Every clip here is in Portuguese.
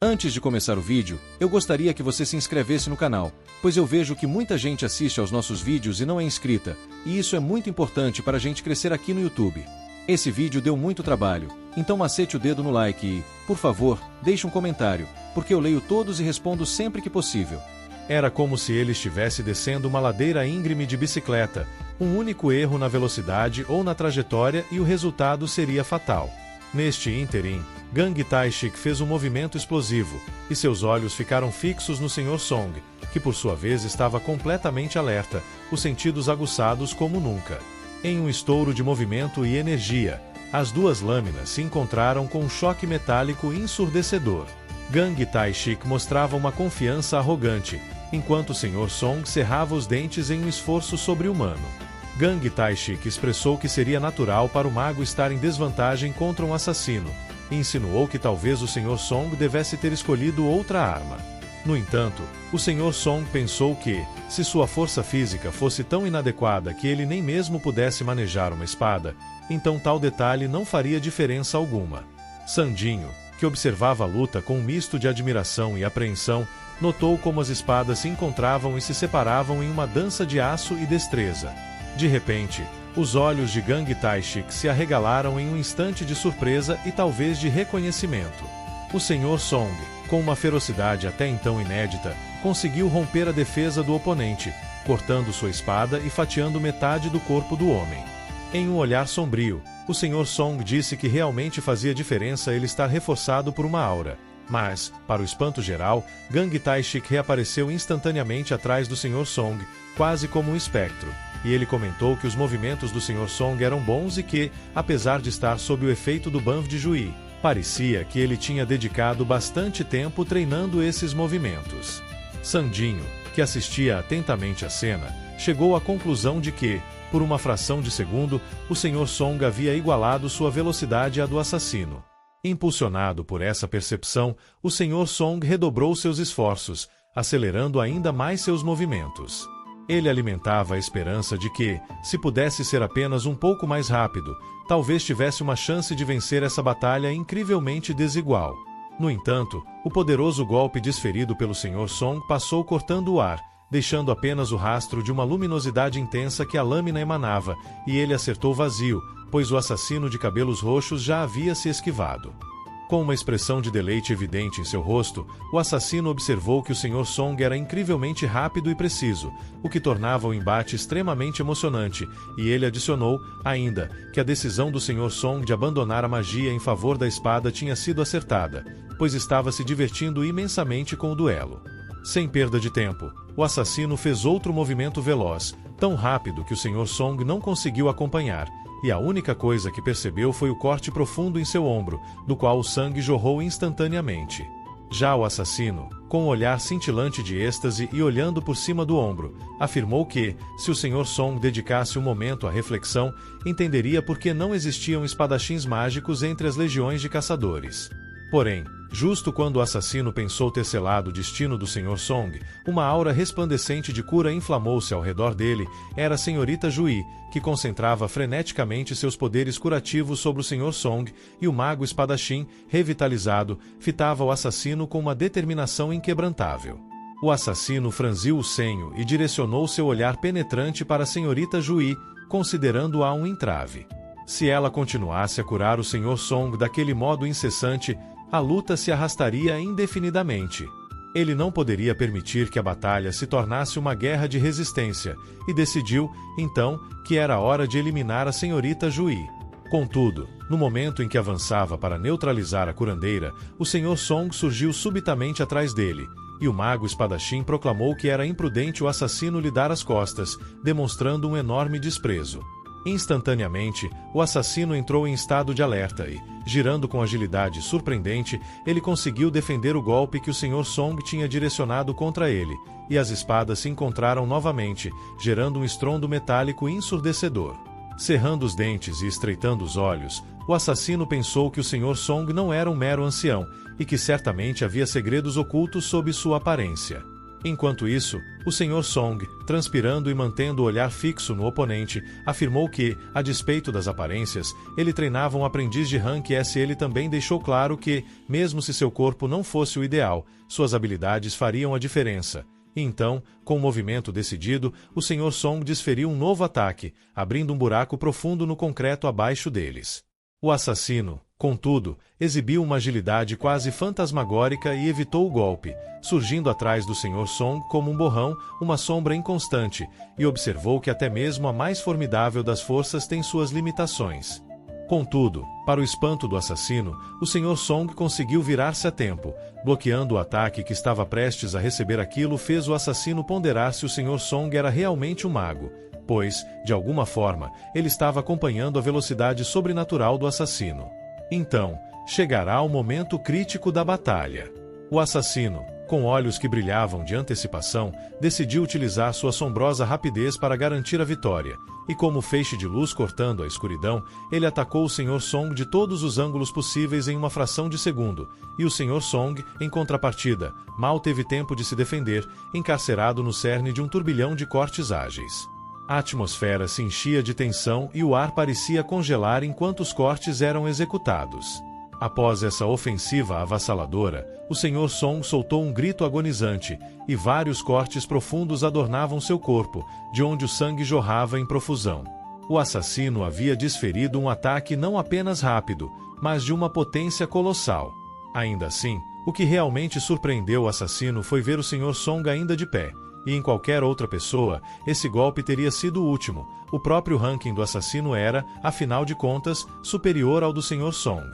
Antes de começar o vídeo, eu gostaria que você se inscrevesse no canal, pois eu vejo que muita gente assiste aos nossos vídeos e não é inscrita, e isso é muito importante para a gente crescer aqui no YouTube. Esse vídeo deu muito trabalho, então macete o dedo no like e, por favor, deixe um comentário, porque eu leio todos e respondo sempre que possível. Era como se ele estivesse descendo uma ladeira íngreme de bicicleta, um único erro na velocidade ou na trajetória e o resultado seria fatal. Neste ínterim, Gang Taishik fez um movimento explosivo, e seus olhos ficaram fixos no Sr. Song, que por sua vez estava completamente alerta, os sentidos aguçados como nunca. Em um estouro de movimento e energia, as duas lâminas se encontraram com um choque metálico ensurdecedor. Gang Taishik mostrava uma confiança arrogante, enquanto o Sr. Song cerrava os dentes em um esforço sobre-humano. Gang Taishik expressou que seria natural para o mago estar em desvantagem contra um assassino, e insinuou que talvez o Sr. Song devesse ter escolhido outra arma. No entanto, o Sr. Song pensou que, se sua força física fosse tão inadequada que ele nem mesmo pudesse manejar uma espada, então tal detalhe não faria diferença alguma. Sandinho, que observava a luta com um misto de admiração e apreensão, notou como as espadas se encontravam e se separavam em uma dança de aço e destreza. De repente, os olhos de Gang Taishik se arregalaram em um instante de surpresa e talvez de reconhecimento. O Sr. Song, com uma ferocidade até então inédita, conseguiu romper a defesa do oponente, cortando sua espada e fatiando metade do corpo do homem. Em um olhar sombrio, o Sr. Song disse que realmente fazia diferença ele estar reforçado por uma aura. Mas, para o espanto geral, Gang Taishik reapareceu instantaneamente atrás do Sr. Song, quase como um espectro, e ele comentou que os movimentos do Sr. Song eram bons e que, apesar de estar sob o efeito do Banv de Juí, parecia que ele tinha dedicado bastante tempo treinando esses movimentos. Sandinho, que assistia atentamente à cena, chegou à conclusão de que, por uma fração de segundo, o Sr. Song havia igualado sua velocidade à do assassino. Impulsionado por essa percepção, o Sr. Song redobrou seus esforços, acelerando ainda mais seus movimentos. Ele alimentava a esperança de que, se pudesse ser apenas um pouco mais rápido, talvez tivesse uma chance de vencer essa batalha incrivelmente desigual. No entanto, o poderoso golpe desferido pelo Sr. Song passou cortando o ar, deixando apenas o rastro de uma luminosidade intensa que a lâmina emanava, e ele acertou vazio, pois o assassino de cabelos roxos já havia se esquivado. Com uma expressão de deleite evidente em seu rosto, o assassino observou que o Sr. Song era incrivelmente rápido e preciso, o que tornava o embate extremamente emocionante, e ele adicionou, ainda, que a decisão do Sr. Song de abandonar a magia em favor da espada tinha sido acertada, pois estava se divertindo imensamente com o duelo. Sem perda de tempo, o assassino fez outro movimento veloz, tão rápido que o Sr. Song não conseguiu acompanhar, e a única coisa que percebeu foi o corte profundo em seu ombro, do qual o sangue jorrou instantaneamente. Já o assassino, com um olhar cintilante de êxtase e olhando por cima do ombro, afirmou que, se o Sr. Song dedicasse um momento à reflexão, entenderia por que não existiam espadachins mágicos entre as legiões de caçadores. Porém, justo quando o assassino pensou ter selado o destino do Sr. Song, uma aura resplandecente de cura inflamou-se ao redor dele. Era a Senhorita Juí, que concentrava freneticamente seus poderes curativos sobre o Sr. Song, e o mago espadachim, revitalizado, fitava o assassino com uma determinação inquebrantável. O assassino franziu o senho e direcionou seu olhar penetrante para a Senhorita Juí, considerando-a um entrave. Se ela continuasse a curar o Sr. Song daquele modo incessante, a luta se arrastaria indefinidamente. Ele não poderia permitir que a batalha se tornasse uma guerra de resistência, e decidiu, então, que era hora de eliminar a Senhorita Juí. Contudo, no momento em que avançava para neutralizar a curandeira, o Sr. Song surgiu subitamente atrás dele, e o mago espadachim proclamou que era imprudente o assassino lhe dar as costas, demonstrando um enorme desprezo. Instantaneamente, o assassino entrou em estado de alerta e, girando com agilidade surpreendente, ele conseguiu defender o golpe que o Sr. Song tinha direcionado contra ele, e as espadas se encontraram novamente, gerando um estrondo metálico ensurdecedor. Cerrando os dentes e estreitando os olhos, o assassino pensou que o Sr. Song não era um mero ancião, e que certamente havia segredos ocultos sob sua aparência. Enquanto isso, o Sr. Song, transpirando e mantendo o olhar fixo no oponente, afirmou que, a despeito das aparências, ele treinava um aprendiz de rank S. Ele também deixou claro que, mesmo se seu corpo não fosse o ideal, suas habilidades fariam a diferença. E então, com um movimento decidido, o Sr. Song desferiu um novo ataque, abrindo um buraco profundo no concreto abaixo deles. O assassino, contudo, exibiu uma agilidade quase fantasmagórica e evitou o golpe, surgindo atrás do Sr. Song como um borrão, uma sombra inconstante, e observou que até mesmo a mais formidável das forças tem suas limitações. Contudo, para o espanto do assassino, o Sr. Song conseguiu virar-se a tempo, bloqueando o ataque que estava prestes a receber. Aquilo fez o assassino ponderar se o Sr. Song era realmente um mago, pois, de alguma forma, ele estava acompanhando a velocidade sobrenatural do assassino. Então, chegará o momento crítico da batalha. O assassino, com olhos que brilhavam de antecipação, decidiu utilizar sua assombrosa rapidez para garantir a vitória, e como feixe de luz cortando a escuridão, ele atacou o Sr. Song de todos os ângulos possíveis em uma fração de segundo, e o Sr. Song, em contrapartida, mal teve tempo de se defender, encarcerado no cerne de um turbilhão de cortes ágeis. A atmosfera se enchia de tensão e o ar parecia congelar enquanto os cortes eram executados. Após essa ofensiva avassaladora, o Sr. Song soltou um grito agonizante, e vários cortes profundos adornavam seu corpo, de onde o sangue jorrava em profusão. O assassino havia desferido um ataque não apenas rápido, mas de uma potência colossal. Ainda assim, o que realmente surpreendeu o assassino foi ver o Sr. Song ainda de pé. E em qualquer outra pessoa, esse golpe teria sido o último. O próprio ranking do assassino era, afinal de contas, superior ao do Sr. Song.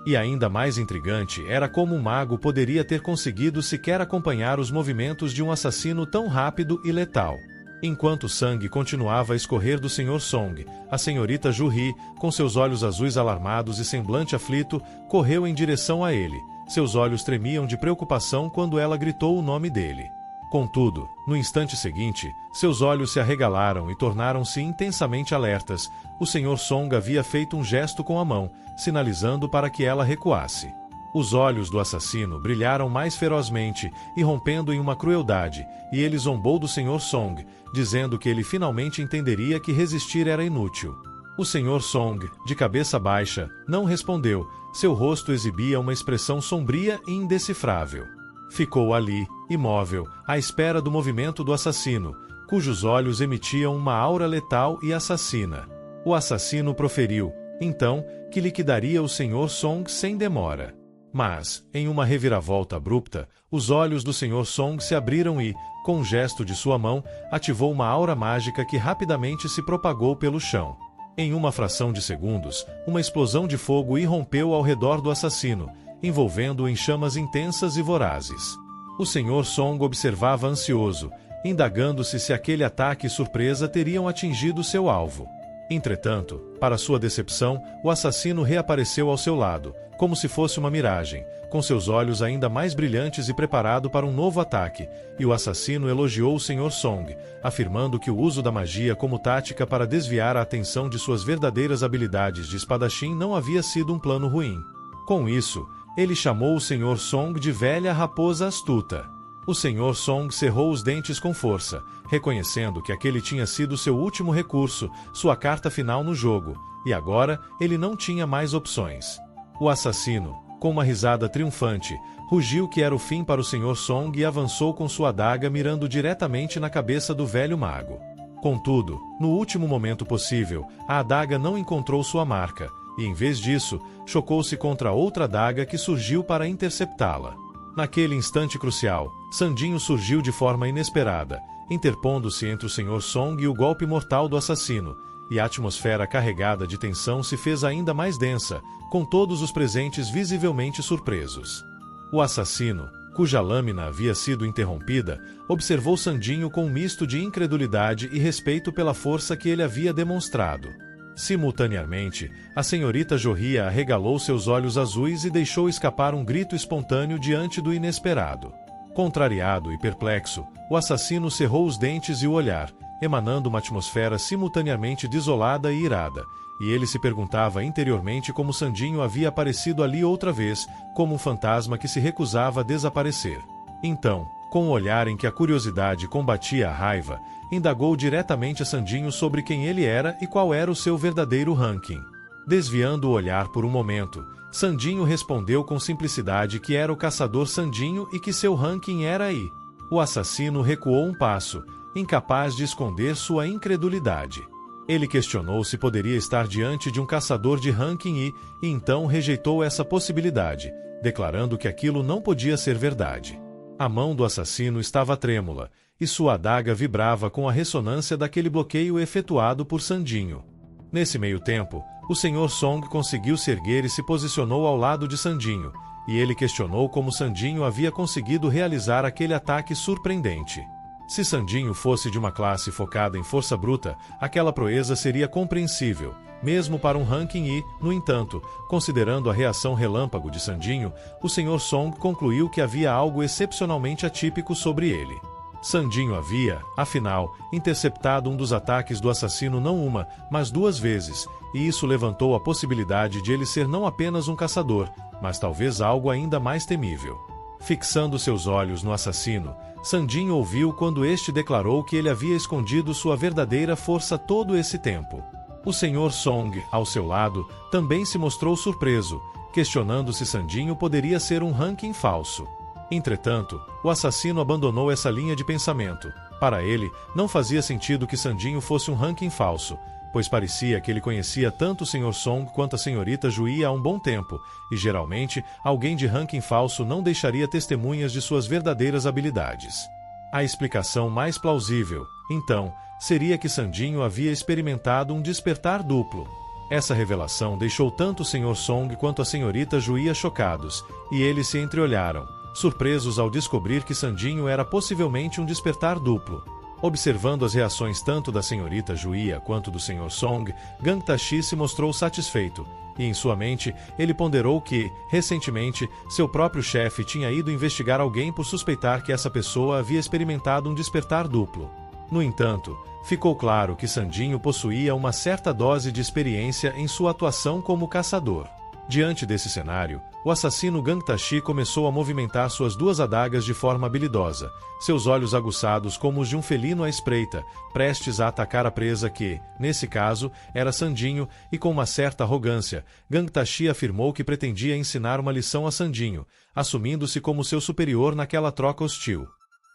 E ainda mais intrigante era como o mago poderia ter conseguido sequer acompanhar os movimentos de um assassino tão rápido e letal. Enquanto o sangue continuava a escorrer do Sr. Song, a senhorita Juhi, com seus olhos azuis alarmados e semblante aflito, correu em direção a ele. Seus olhos tremiam de preocupação quando ela gritou o nome dele. Contudo, no instante seguinte, seus olhos se arregalaram e tornaram-se intensamente alertas. O Sr. Song havia feito um gesto com a mão, sinalizando para que ela recuasse. Os olhos do assassino brilharam mais ferozmente, irrompendo em uma crueldade, e ele zombou do Sr. Song, dizendo que ele finalmente entenderia que resistir era inútil. O Sr. Song, de cabeça baixa, não respondeu. Seu rosto exibia uma expressão sombria e indecifrável. Ficou ali, imóvel, à espera do movimento do assassino, cujos olhos emitiam uma aura letal e assassina. O assassino proferiu, então, que liquidaria o Sr. Song sem demora. Mas, em uma reviravolta abrupta, os olhos do Sr. Song se abriram e, com um gesto de sua mão, ativou uma aura mágica que rapidamente se propagou pelo chão. Em uma fração de segundos, uma explosão de fogo irrompeu ao redor do assassino, envolvendo-o em chamas intensas e vorazes. O Sr. Song observava ansioso, indagando-se se aquele ataque surpresa teriam atingido seu alvo. Entretanto, para sua decepção, o assassino reapareceu ao seu lado, como se fosse uma miragem, com seus olhos ainda mais brilhantes e preparado para um novo ataque, e o assassino elogiou o Sr. Song, afirmando que o uso da magia como tática para desviar a atenção de suas verdadeiras habilidades de espadachim não havia sido um plano ruim. Com isso, ele chamou o Sr. Song de velha raposa astuta. O Sr. Song cerrou os dentes com força, reconhecendo que aquele tinha sido seu último recurso, sua carta final no jogo, e agora ele não tinha mais opções. O assassino, com uma risada triunfante, rugiu que era o fim para o Sr. Song e avançou com sua adaga mirando diretamente na cabeça do velho mago. Contudo, no último momento possível, a adaga não encontrou sua marca, e em vez disso, chocou-se contra outra adaga que surgiu para interceptá-la. Naquele instante crucial, Sandinho surgiu de forma inesperada, interpondo-se entre o Sr. Song e o golpe mortal do assassino, e a atmosfera carregada de tensão se fez ainda mais densa, com todos os presentes visivelmente surpresos. O assassino, cuja lâmina havia sido interrompida, observou Sandinho com um misto de incredulidade e respeito pela força que ele havia demonstrado. Simultaneamente, a senhorita Jorria arregalou seus olhos azuis e deixou escapar um grito espontâneo diante do inesperado. Contrariado e perplexo, o assassino cerrou os dentes e o olhar, emanando uma atmosfera simultaneamente desolada e irada, e ele se perguntava interiormente como Sandinho havia aparecido ali outra vez, como um fantasma que se recusava a desaparecer. Então, Com um olhar em que a curiosidade combatia a raiva, indagou diretamente a Sandinho sobre quem ele era e qual era o seu verdadeiro ranking. Desviando o olhar por um momento, Sandinho respondeu com simplicidade que era o caçador Sandinho e que seu ranking era I. O assassino recuou um passo, incapaz de esconder sua incredulidade. Ele questionou se poderia estar diante de um caçador de ranking I e então rejeitou essa possibilidade, declarando que aquilo não podia ser verdade. A mão do assassino estava trêmula, e sua adaga vibrava com a ressonância daquele bloqueio efetuado por Sandinho. Nesse meio tempo, o Sr. Song conseguiu se erguer e se posicionou ao lado de Sandinho, e ele questionou como Sandinho havia conseguido realizar aquele ataque surpreendente. Se Sandinho fosse de uma classe focada em força bruta, aquela proeza seria compreensível, mesmo para um ranking I. No entanto, considerando a reação relâmpago de Sandinho, o Sr. Song concluiu que havia algo excepcionalmente atípico sobre ele. Sandinho havia, afinal, interceptado um dos ataques do assassino não uma, mas 2 vezes, e isso levantou a possibilidade de ele ser não apenas um caçador, mas talvez algo ainda mais temível. Fixando seus olhos no assassino, Sandinho ouviu quando este declarou que ele havia escondido sua verdadeira força todo esse tempo. O Sr. Song, ao seu lado, também se mostrou surpreso, questionando se Sandinho poderia ser um ranking falso. Entretanto, o assassino abandonou essa linha de pensamento. Para ele, não fazia sentido que Sandinho fosse um ranking falso, pois parecia que ele conhecia tanto o Sr. Song quanto a senhorita Juí há um bom tempo, e geralmente, alguém de ranking falso não deixaria testemunhas de suas verdadeiras habilidades. A explicação mais plausível, então, seria que Sandinho havia experimentado um despertar duplo. Essa revelação deixou tanto o Sr. Song quanto a senhorita Juí chocados, e eles se entreolharam, surpresos ao descobrir que Sandinho era possivelmente um despertar duplo. Observando as reações tanto da senhorita Juía quanto do Sr. Song, Gang Tashi se mostrou satisfeito, e em sua mente, ele ponderou que, recentemente, seu próprio chefe tinha ido investigar alguém por suspeitar que essa pessoa havia experimentado um despertar duplo. No entanto, ficou claro que Sandinho possuía uma certa dose de experiência em sua atuação como caçador. Diante desse cenário, o assassino Gang Tashi começou a movimentar suas 2 adagas de forma habilidosa, seus olhos aguçados como os de um felino à espreita, prestes a atacar a presa que, nesse caso, era Sandinho, e com uma certa arrogância, Gang Tashi afirmou que pretendia ensinar uma lição a Sandinho, assumindo-se como seu superior naquela troca hostil.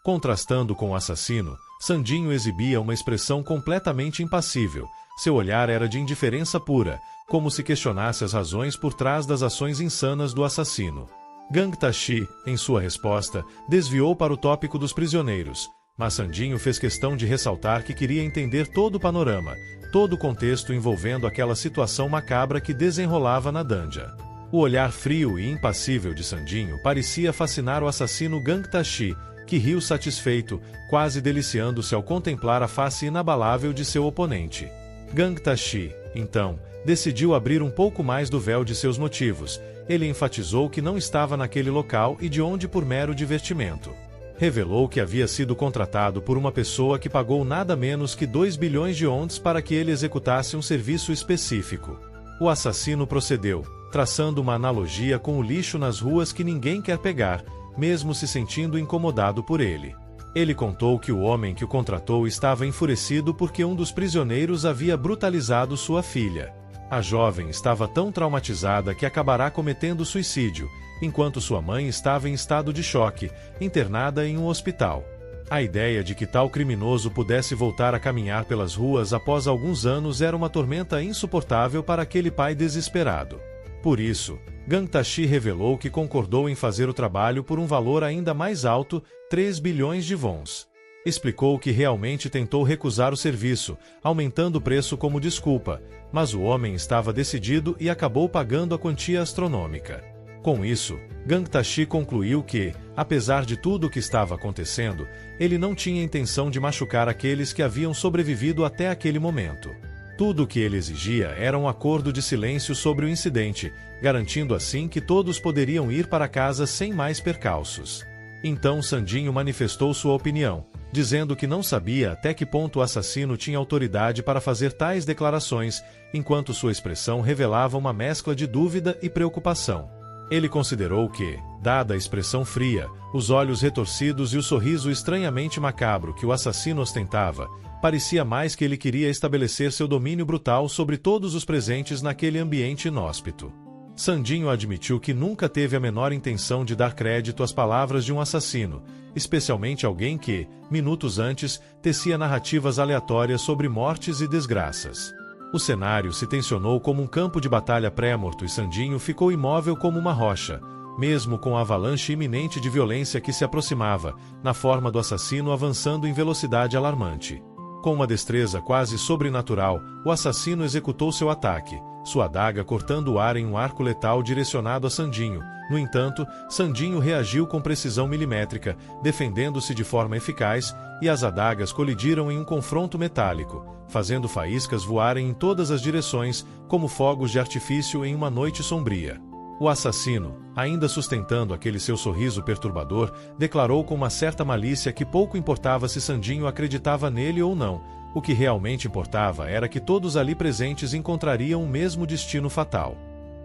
Contrastando com o assassino, Sandinho exibia uma expressão completamente impassível. Seu olhar era de indiferença pura, como se questionasse as razões por trás das ações insanas do assassino. Gang Tashi, em sua resposta, desviou para o tópico dos prisioneiros, mas Sandinho fez questão de ressaltar que queria entender todo o panorama, todo o contexto envolvendo aquela situação macabra que desenrolava na dungeon. O olhar frio e impassível de Sandinho parecia fascinar o assassino Gang Tashi, que riu satisfeito, quase deliciando-se ao contemplar a face inabalável de seu oponente. Gang Tashi, então, decidiu abrir um pouco mais do véu de seus motivos. Ele enfatizou que não estava naquele local e de onde por mero divertimento. Revelou que havia sido contratado por uma pessoa que pagou nada menos que 2 bilhões de ondas para que ele executasse um serviço específico. O assassino procedeu, traçando uma analogia com o lixo nas ruas que ninguém quer pegar, mesmo se sentindo incomodado por ele. Ele contou que o homem que o contratou estava enfurecido porque um dos prisioneiros havia brutalizado sua filha. A jovem estava tão traumatizada que acabará cometendo suicídio, enquanto sua mãe estava em estado de choque, internada em um hospital. A ideia de que tal criminoso pudesse voltar a caminhar pelas ruas após alguns anos era uma tormenta insuportável para aquele pai desesperado. Por isso, Gang Tashi revelou que concordou em fazer o trabalho por um valor ainda mais alto, 3 bilhões de wons. Explicou que realmente tentou recusar o serviço, aumentando o preço como desculpa, mas o homem estava decidido e acabou pagando a quantia astronômica. Com isso, Gang Tashi concluiu que, apesar de tudo o que estava acontecendo, ele não tinha intenção de machucar aqueles que haviam sobrevivido até aquele momento. Tudo o que ele exigia era um acordo de silêncio sobre o incidente, garantindo assim que todos poderiam ir para casa sem mais percalços. Então Sandinho manifestou sua opinião, dizendo que não sabia até que ponto o assassino tinha autoridade para fazer tais declarações, enquanto sua expressão revelava uma mescla de dúvida e preocupação. Ele considerou que, dada a expressão fria, os olhos retorcidos e o sorriso estranhamente macabro que o assassino ostentava, parecia mais que ele queria estabelecer seu domínio brutal sobre todos os presentes naquele ambiente inóspito. Sandinho admitiu que nunca teve a menor intenção de dar crédito às palavras de um assassino, especialmente alguém que, minutos antes, tecia narrativas aleatórias sobre mortes e desgraças. O cenário se tensionou como um campo de batalha pré-morto e Sandinho ficou imóvel como uma rocha, mesmo com a avalanche iminente de violência que se aproximava, na forma do assassino avançando em velocidade alarmante. Com uma destreza quase sobrenatural, o assassino executou seu ataque, sua adaga cortando o ar em um arco letal direcionado a Sandinho. No entanto, Sandinho reagiu com precisão milimétrica, defendendo-se de forma eficaz, e as adagas colidiram em um confronto metálico, fazendo faíscas voarem em todas as direções, como fogos de artifício em uma noite sombria. O assassino, ainda sustentando aquele seu sorriso perturbador, declarou com uma certa malícia que pouco importava se Sandinho acreditava nele ou não, o que realmente importava era que todos ali presentes encontrariam o mesmo destino fatal.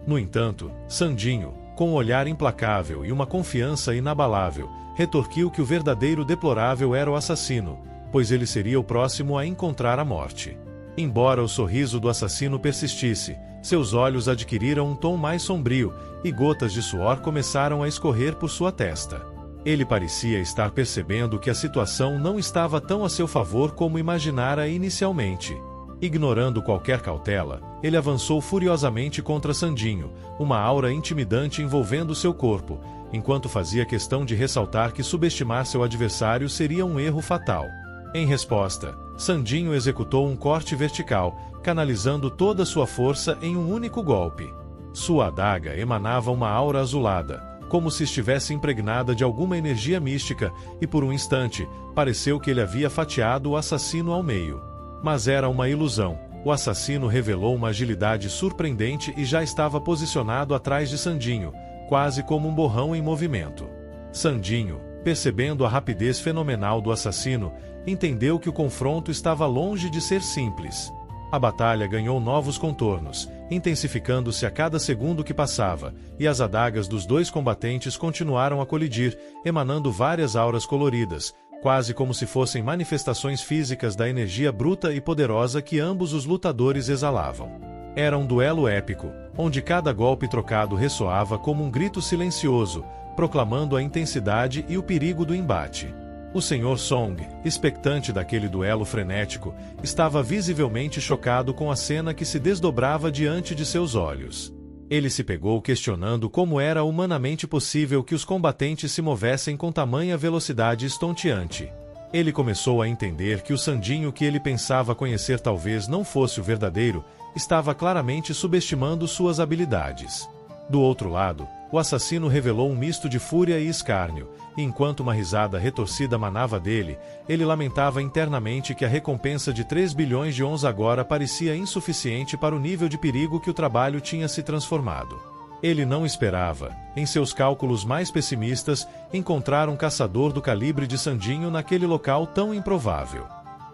No entanto, Sandinho, com um olhar implacável e uma confiança inabalável, retorquiu que o verdadeiro deplorável era o assassino, pois ele seria o próximo a encontrar a morte. Embora o sorriso do assassino persistisse, seus olhos adquiriram um tom mais sombrio, e gotas de suor começaram a escorrer por sua testa. Ele parecia estar percebendo que a situação não estava tão a seu favor como imaginara inicialmente. Ignorando qualquer cautela, ele avançou furiosamente contra Sandinho, uma aura intimidante envolvendo seu corpo, enquanto fazia questão de ressaltar que subestimar seu adversário seria um erro fatal. Em resposta, Sandinho executou um corte vertical, canalizando toda sua força em um único golpe. Sua adaga emanava uma aura azulada, como se estivesse impregnada de alguma energia mística, e por um instante, pareceu que ele havia fatiado o assassino ao meio. Mas era uma ilusão. O assassino revelou uma agilidade surpreendente e já estava posicionado atrás de Sandinho, quase como um borrão em movimento. Sandinho, percebendo a rapidez fenomenal do assassino, entendeu que o confronto estava longe de ser simples. A batalha ganhou novos contornos, intensificando-se a cada segundo que passava, e as adagas dos dois combatentes continuaram a colidir, emanando várias auras coloridas, quase como se fossem manifestações físicas da energia bruta e poderosa que ambos os lutadores exalavam. Era um duelo épico, onde cada golpe trocado ressoava como um grito silencioso, proclamando a intensidade e o perigo do embate. O Sr. Song, expectante daquele duelo frenético, estava visivelmente chocado com a cena que se desdobrava diante de seus olhos. Ele se pegou questionando como era humanamente possível que os combatentes se movessem com tamanha velocidade estonteante. Ele começou a entender que o Sandinho que ele pensava conhecer talvez não fosse o verdadeiro, estava claramente subestimando suas habilidades. Do outro lado, o assassino revelou um misto de fúria e escárnio, e enquanto uma risada retorcida manava dele, ele lamentava internamente que a recompensa de 3 bilhões de ons agora parecia insuficiente para o nível de perigo que o trabalho tinha se transformado. Ele não esperava, em seus cálculos mais pessimistas, encontrar um caçador do calibre de Sandinho naquele local tão improvável.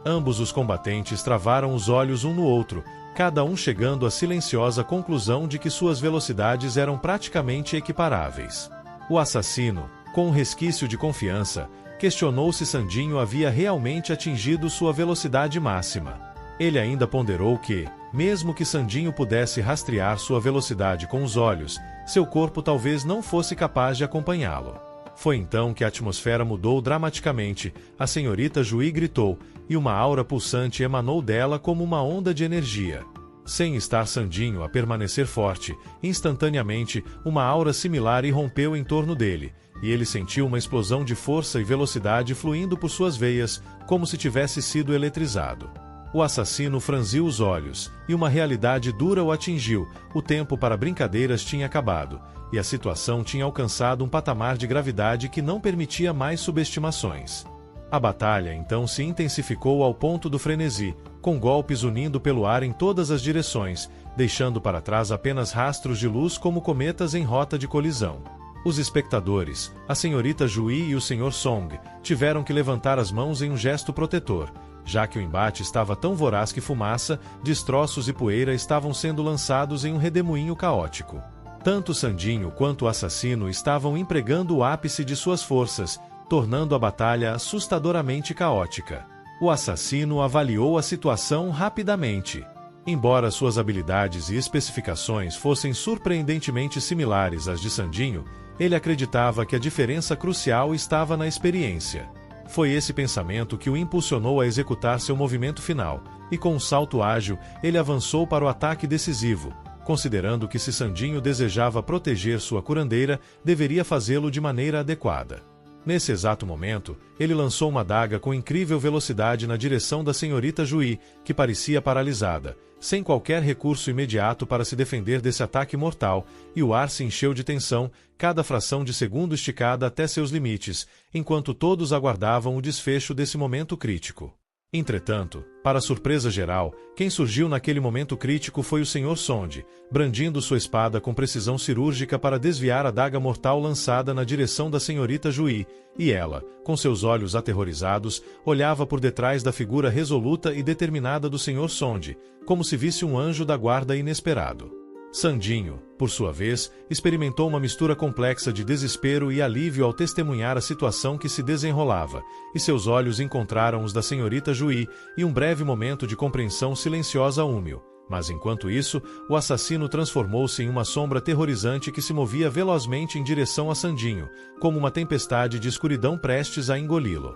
Ambos os combatentes travaram os olhos um no outro, cada um chegando à silenciosa conclusão de que suas velocidades eram praticamente equiparáveis. O assassino, com um resquício de confiança, questionou se Sandinho havia realmente atingido sua velocidade máxima. Ele ainda ponderou que, mesmo que Sandinho pudesse rastrear sua velocidade com os olhos, seu corpo talvez não fosse capaz de acompanhá-lo. Foi então que a atmosfera mudou dramaticamente, a senhorita Juí gritou, e uma aura pulsante emanou dela como uma onda de energia. Sem estar Sandinho a permanecer forte, instantaneamente, uma aura similar irrompeu em torno dele, e ele sentiu uma explosão de força e velocidade fluindo por suas veias, como se tivesse sido eletrizado. O assassino franziu os olhos, e uma realidade dura o atingiu. O tempo para brincadeiras tinha acabado, e a situação tinha alcançado um patamar de gravidade que não permitia mais subestimações. A batalha então se intensificou ao ponto do frenesi, com golpes unindo pelo ar em todas as direções, deixando para trás apenas rastros de luz como cometas em rota de colisão. Os espectadores, a senhorita Juí e o Sr. Song, tiveram que levantar as mãos em um gesto protetor, já que o embate estava tão voraz que fumaça, destroços e poeira estavam sendo lançados em um redemoinho caótico. Tanto Sandinho quanto o assassino estavam empregando o ápice de suas forças, tornando a batalha assustadoramente caótica. O assassino avaliou a situação rapidamente. Embora suas habilidades e especificações fossem surpreendentemente similares às de Sandinho, ele acreditava que a diferença crucial estava na experiência. Foi esse pensamento que o impulsionou a executar seu movimento final, e com um salto ágil, ele avançou para o ataque decisivo, considerando que se Sandinho desejava proteger sua curandeira, deveria fazê-lo de maneira adequada. Nesse exato momento, ele lançou uma adaga com incrível velocidade na direção da senhorita Juí, que parecia paralisada, sem qualquer recurso imediato para se defender desse ataque mortal, e o ar se encheu de tensão, cada fração de segundo esticada até seus limites, enquanto todos aguardavam o desfecho desse momento crítico. Entretanto, para surpresa geral, quem surgiu naquele momento crítico foi o Sr. Sonde, brandindo sua espada com precisão cirúrgica para desviar a daga mortal lançada na direção da senhorita Juí, e ela, com seus olhos aterrorizados, olhava por detrás da figura resoluta e determinada do Sr. Sonde, como se visse um anjo da guarda inesperado. Sandinho, por sua vez, experimentou uma mistura complexa de desespero e alívio ao testemunhar a situação que se desenrolava, e seus olhos encontraram os da senhorita Juí, e um breve momento de compreensão silenciosa úmil. Mas enquanto isso, o assassino transformou-se em uma sombra terrorizante que se movia velozmente em direção a Sandinho, como uma tempestade de escuridão prestes a engoli-lo.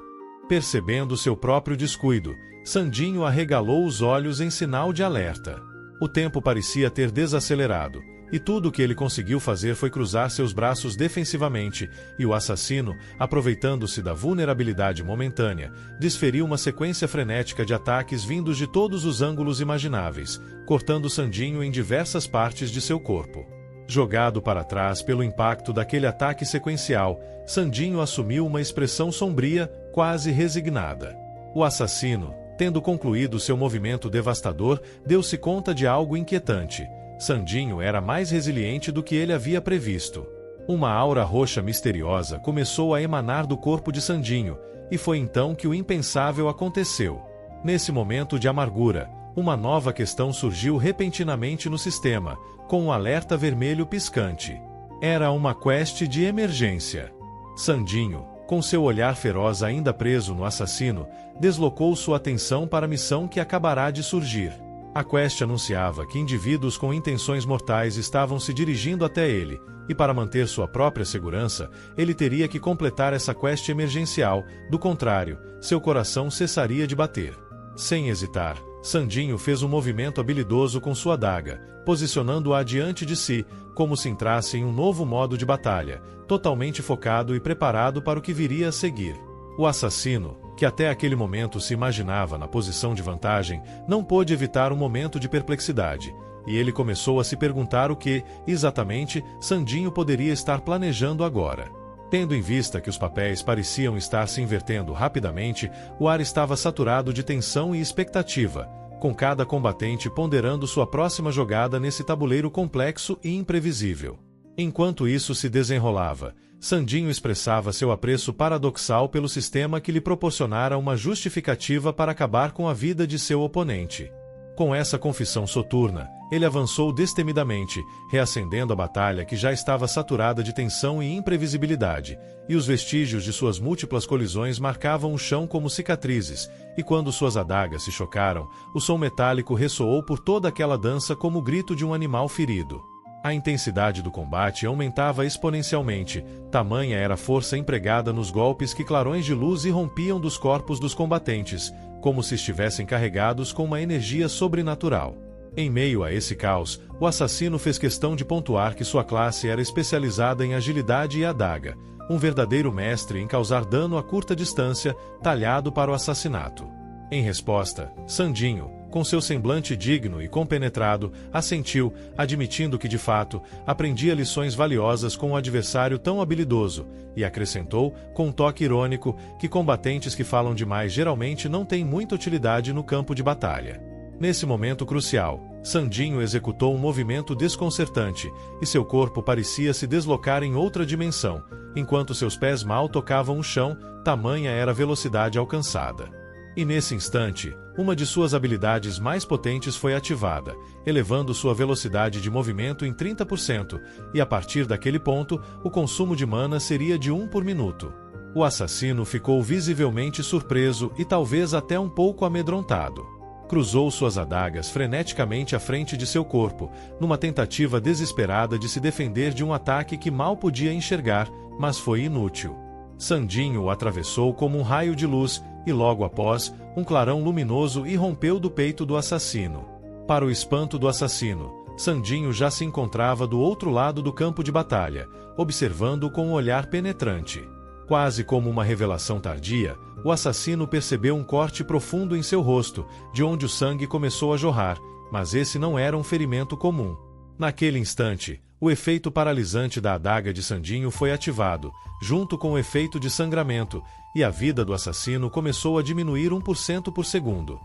Percebendo seu próprio descuido, Sandinho arregalou os olhos em sinal de alerta. O tempo parecia ter desacelerado, e tudo o que ele conseguiu fazer foi cruzar seus braços defensivamente, e o assassino, aproveitando-se da vulnerabilidade momentânea, desferiu uma sequência frenética de ataques vindos de todos os ângulos imagináveis, cortando Sandinho em diversas partes de seu corpo. Jogado para trás pelo impacto daquele ataque sequencial, Sandinho assumiu uma expressão sombria, quase resignada. O assassino, tendo concluído seu movimento devastador, deu-se conta de algo inquietante. Sandinho era mais resiliente do que ele havia previsto. Uma aura roxa misteriosa começou a emanar do corpo de Sandinho, e foi então que o impensável aconteceu. Nesse momento de amargura, uma nova questão surgiu repentinamente no sistema, com um alerta vermelho piscante. Era uma quest de emergência. Sandinho, com seu olhar feroz ainda preso no assassino, deslocou sua atenção para a missão que acabará de surgir. A quest anunciava que indivíduos com intenções mortais estavam se dirigindo até ele, e para manter sua própria segurança, ele teria que completar essa quest emergencial, do contrário, seu coração cessaria de bater. Sem hesitar, Sandinho fez um movimento habilidoso com sua adaga, posicionando-a diante de si, como se entrasse em um novo modo de batalha, totalmente focado e preparado para o que viria a seguir. O assassino, que até aquele momento se imaginava na posição de vantagem, não pôde evitar um momento de perplexidade, e ele começou a se perguntar o que, exatamente, Sandinho poderia estar planejando agora. Tendo em vista que os papéis pareciam estar se invertendo rapidamente, o ar estava saturado de tensão e expectativa, com cada combatente ponderando sua próxima jogada nesse tabuleiro complexo e imprevisível. Enquanto isso se desenrolava, Sandinho expressava seu apreço paradoxal pelo sistema que lhe proporcionara uma justificativa para acabar com a vida de seu oponente. Com essa confissão soturna, ele avançou destemidamente, reacendendo a batalha que já estava saturada de tensão e imprevisibilidade, e os vestígios de suas múltiplas colisões marcavam o chão como cicatrizes, e quando suas adagas se chocaram, o som metálico ressoou por toda aquela dança como o grito de um animal ferido. A intensidade do combate aumentava exponencialmente, tamanha era a força empregada nos golpes que clarões de luz irrompiam dos corpos dos combatentes, como se estivessem carregados com uma energia sobrenatural. Em meio a esse caos, o assassino fez questão de pontuar que sua classe era especializada em agilidade e adaga, um verdadeiro mestre em causar dano a curta distância, talhado para o assassinato. Em resposta, Sandinho, com seu semblante digno e compenetrado, assentiu, admitindo que de fato, aprendia lições valiosas com um adversário tão habilidoso, e acrescentou, com um toque irônico, que combatentes que falam demais geralmente não têm muita utilidade no campo de batalha. Nesse momento crucial, Sandinho executou um movimento desconcertante, e seu corpo parecia se deslocar em outra dimensão, enquanto seus pés mal tocavam o chão, tamanha era a velocidade alcançada. E nesse instante, uma de suas habilidades mais potentes foi ativada, elevando sua velocidade de movimento em 30%, e a partir daquele ponto, o consumo de mana seria de 1 por minuto. O assassino ficou visivelmente surpreso e talvez até um pouco amedrontado. Cruzou suas adagas freneticamente à frente de seu corpo, numa tentativa desesperada de se defender de um ataque que mal podia enxergar, mas foi inútil. Sandinho o atravessou como um raio de luz, e logo após, um clarão luminoso irrompeu do peito do assassino. Para o espanto do assassino, Sandinho já se encontrava do outro lado do campo de batalha, observando-o com um olhar penetrante. Quase como uma revelação tardia, o assassino percebeu um corte profundo em seu rosto, de onde o sangue começou a jorrar, mas esse não era um ferimento comum. Naquele instante, o efeito paralisante da adaga de Sandinho foi ativado, junto com o efeito de sangramento, e a vida do assassino começou a diminuir 1% por segundo.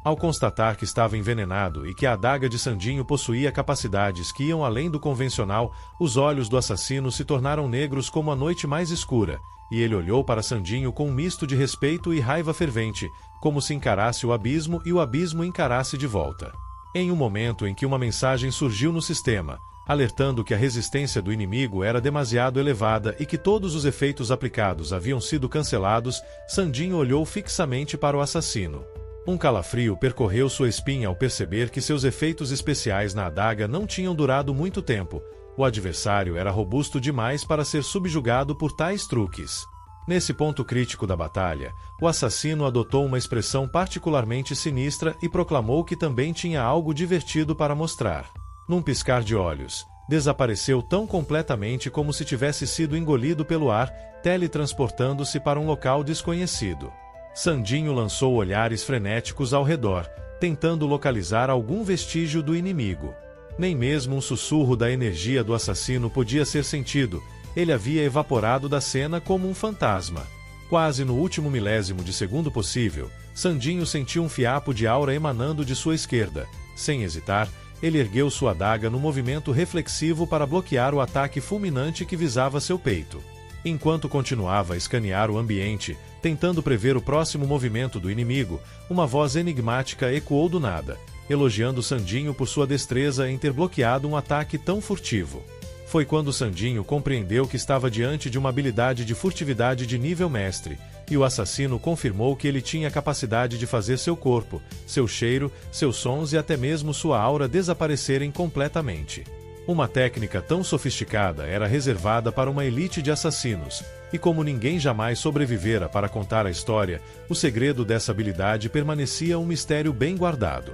Ao constatar que estava envenenado e que a adaga de Sandinho possuía capacidades que iam além do convencional, os olhos do assassino se tornaram negros como a noite mais escura, e ele olhou para Sandinho com um misto de respeito e raiva fervente, como se encarasse o abismo e o abismo encarasse de volta. Em um momento em que uma mensagem surgiu no sistema, alertando que a resistência do inimigo era demasiado elevada e que todos os efeitos aplicados haviam sido cancelados, Sandinho olhou fixamente para o assassino. Um calafrio percorreu sua espinha ao perceber que seus efeitos especiais na adaga não tinham durado muito tempo. O adversário era robusto demais para ser subjugado por tais truques. Nesse ponto crítico da batalha, o assassino adotou uma expressão particularmente sinistra e proclamou que também tinha algo divertido para mostrar. Num piscar de olhos, desapareceu tão completamente como se tivesse sido engolido pelo ar, teletransportando-se para um local desconhecido. Sandinho lançou olhares frenéticos ao redor, tentando localizar algum vestígio do inimigo. Nem mesmo um sussurro da energia do assassino podia ser sentido, ele havia evaporado da cena como um fantasma. Quase no último milésimo de segundo possível, Sandinho sentiu um fiapo de aura emanando de sua esquerda. Sem hesitar, ele ergueu sua adaga no movimento reflexivo para bloquear o ataque fulminante que visava seu peito. Enquanto continuava a escanear o ambiente, tentando prever o próximo movimento do inimigo, uma voz enigmática ecoou do nada, elogiando Sandinho por sua destreza em ter bloqueado um ataque tão furtivo. Foi quando Sandinho compreendeu que estava diante de uma habilidade de furtividade de nível mestre, e o assassino confirmou que ele tinha a capacidade de fazer seu corpo, seu cheiro, seus sons e até mesmo sua aura desaparecerem completamente. Uma técnica tão sofisticada era reservada para uma elite de assassinos, e como ninguém jamais sobrevivera para contar a história, o segredo dessa habilidade permanecia um mistério bem guardado.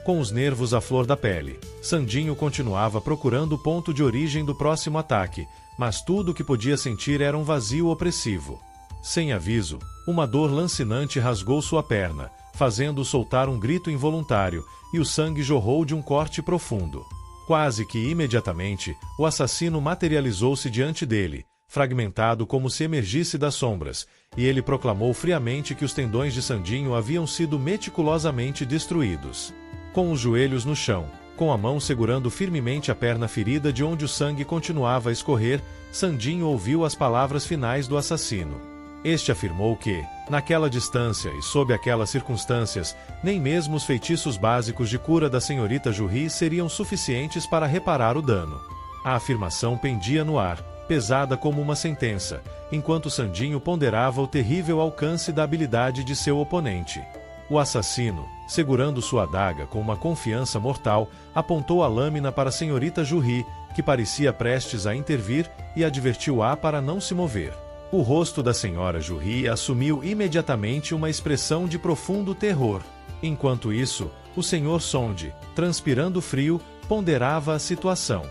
Com os nervos à flor da pele, Sandinho continuava procurando o ponto de origem do próximo ataque, mas tudo o que podia sentir era um vazio opressivo. Sem aviso, uma dor lancinante rasgou sua perna, fazendo-o soltar um grito involuntário, e o sangue jorrou de um corte profundo. Quase que imediatamente, o assassino materializou-se diante dele, fragmentado como se emergisse das sombras, e ele proclamou friamente que os tendões de Sandinho haviam sido meticulosamente destruídos. Com os joelhos no chão, com a mão segurando firmemente a perna ferida de onde o sangue continuava a escorrer, Sandinho ouviu as palavras finais do assassino. Este afirmou que, naquela distância e sob aquelas circunstâncias, nem mesmo os feitiços básicos de cura da senhorita Juhi seriam suficientes para reparar o dano. A afirmação pendia no ar, pesada como uma sentença, enquanto Sandinho ponderava o terrível alcance da habilidade de seu oponente. O assassino, segurando sua adaga com uma confiança mortal, apontou a lâmina para a senhorita Juhi, que parecia prestes a intervir, e advertiu-a para não se mover. O rosto da senhora Juhi assumiu imediatamente uma expressão de profundo terror. Enquanto isso, o senhor Sonde, transpirando frio, ponderava a situação.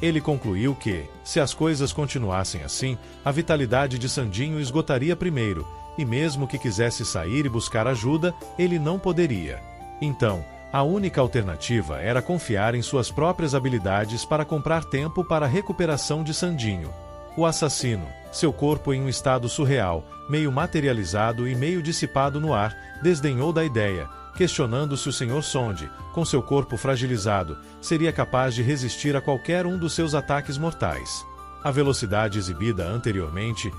Ele concluiu que, se as coisas continuassem assim, a vitalidade de Sandinho esgotaria primeiro, e mesmo que quisesse sair e buscar ajuda, ele não poderia. Então, a única alternativa era confiar em suas próprias habilidades para comprar tempo para a recuperação de Sandinho. O assassino, seu corpo em um estado surreal, meio materializado e meio dissipado no ar, desdenhou da ideia, questionando se o Sr. Sonde, com seu corpo fragilizado, seria capaz de resistir a qualquer um dos seus ataques mortais. A velocidade exibida anteriormente,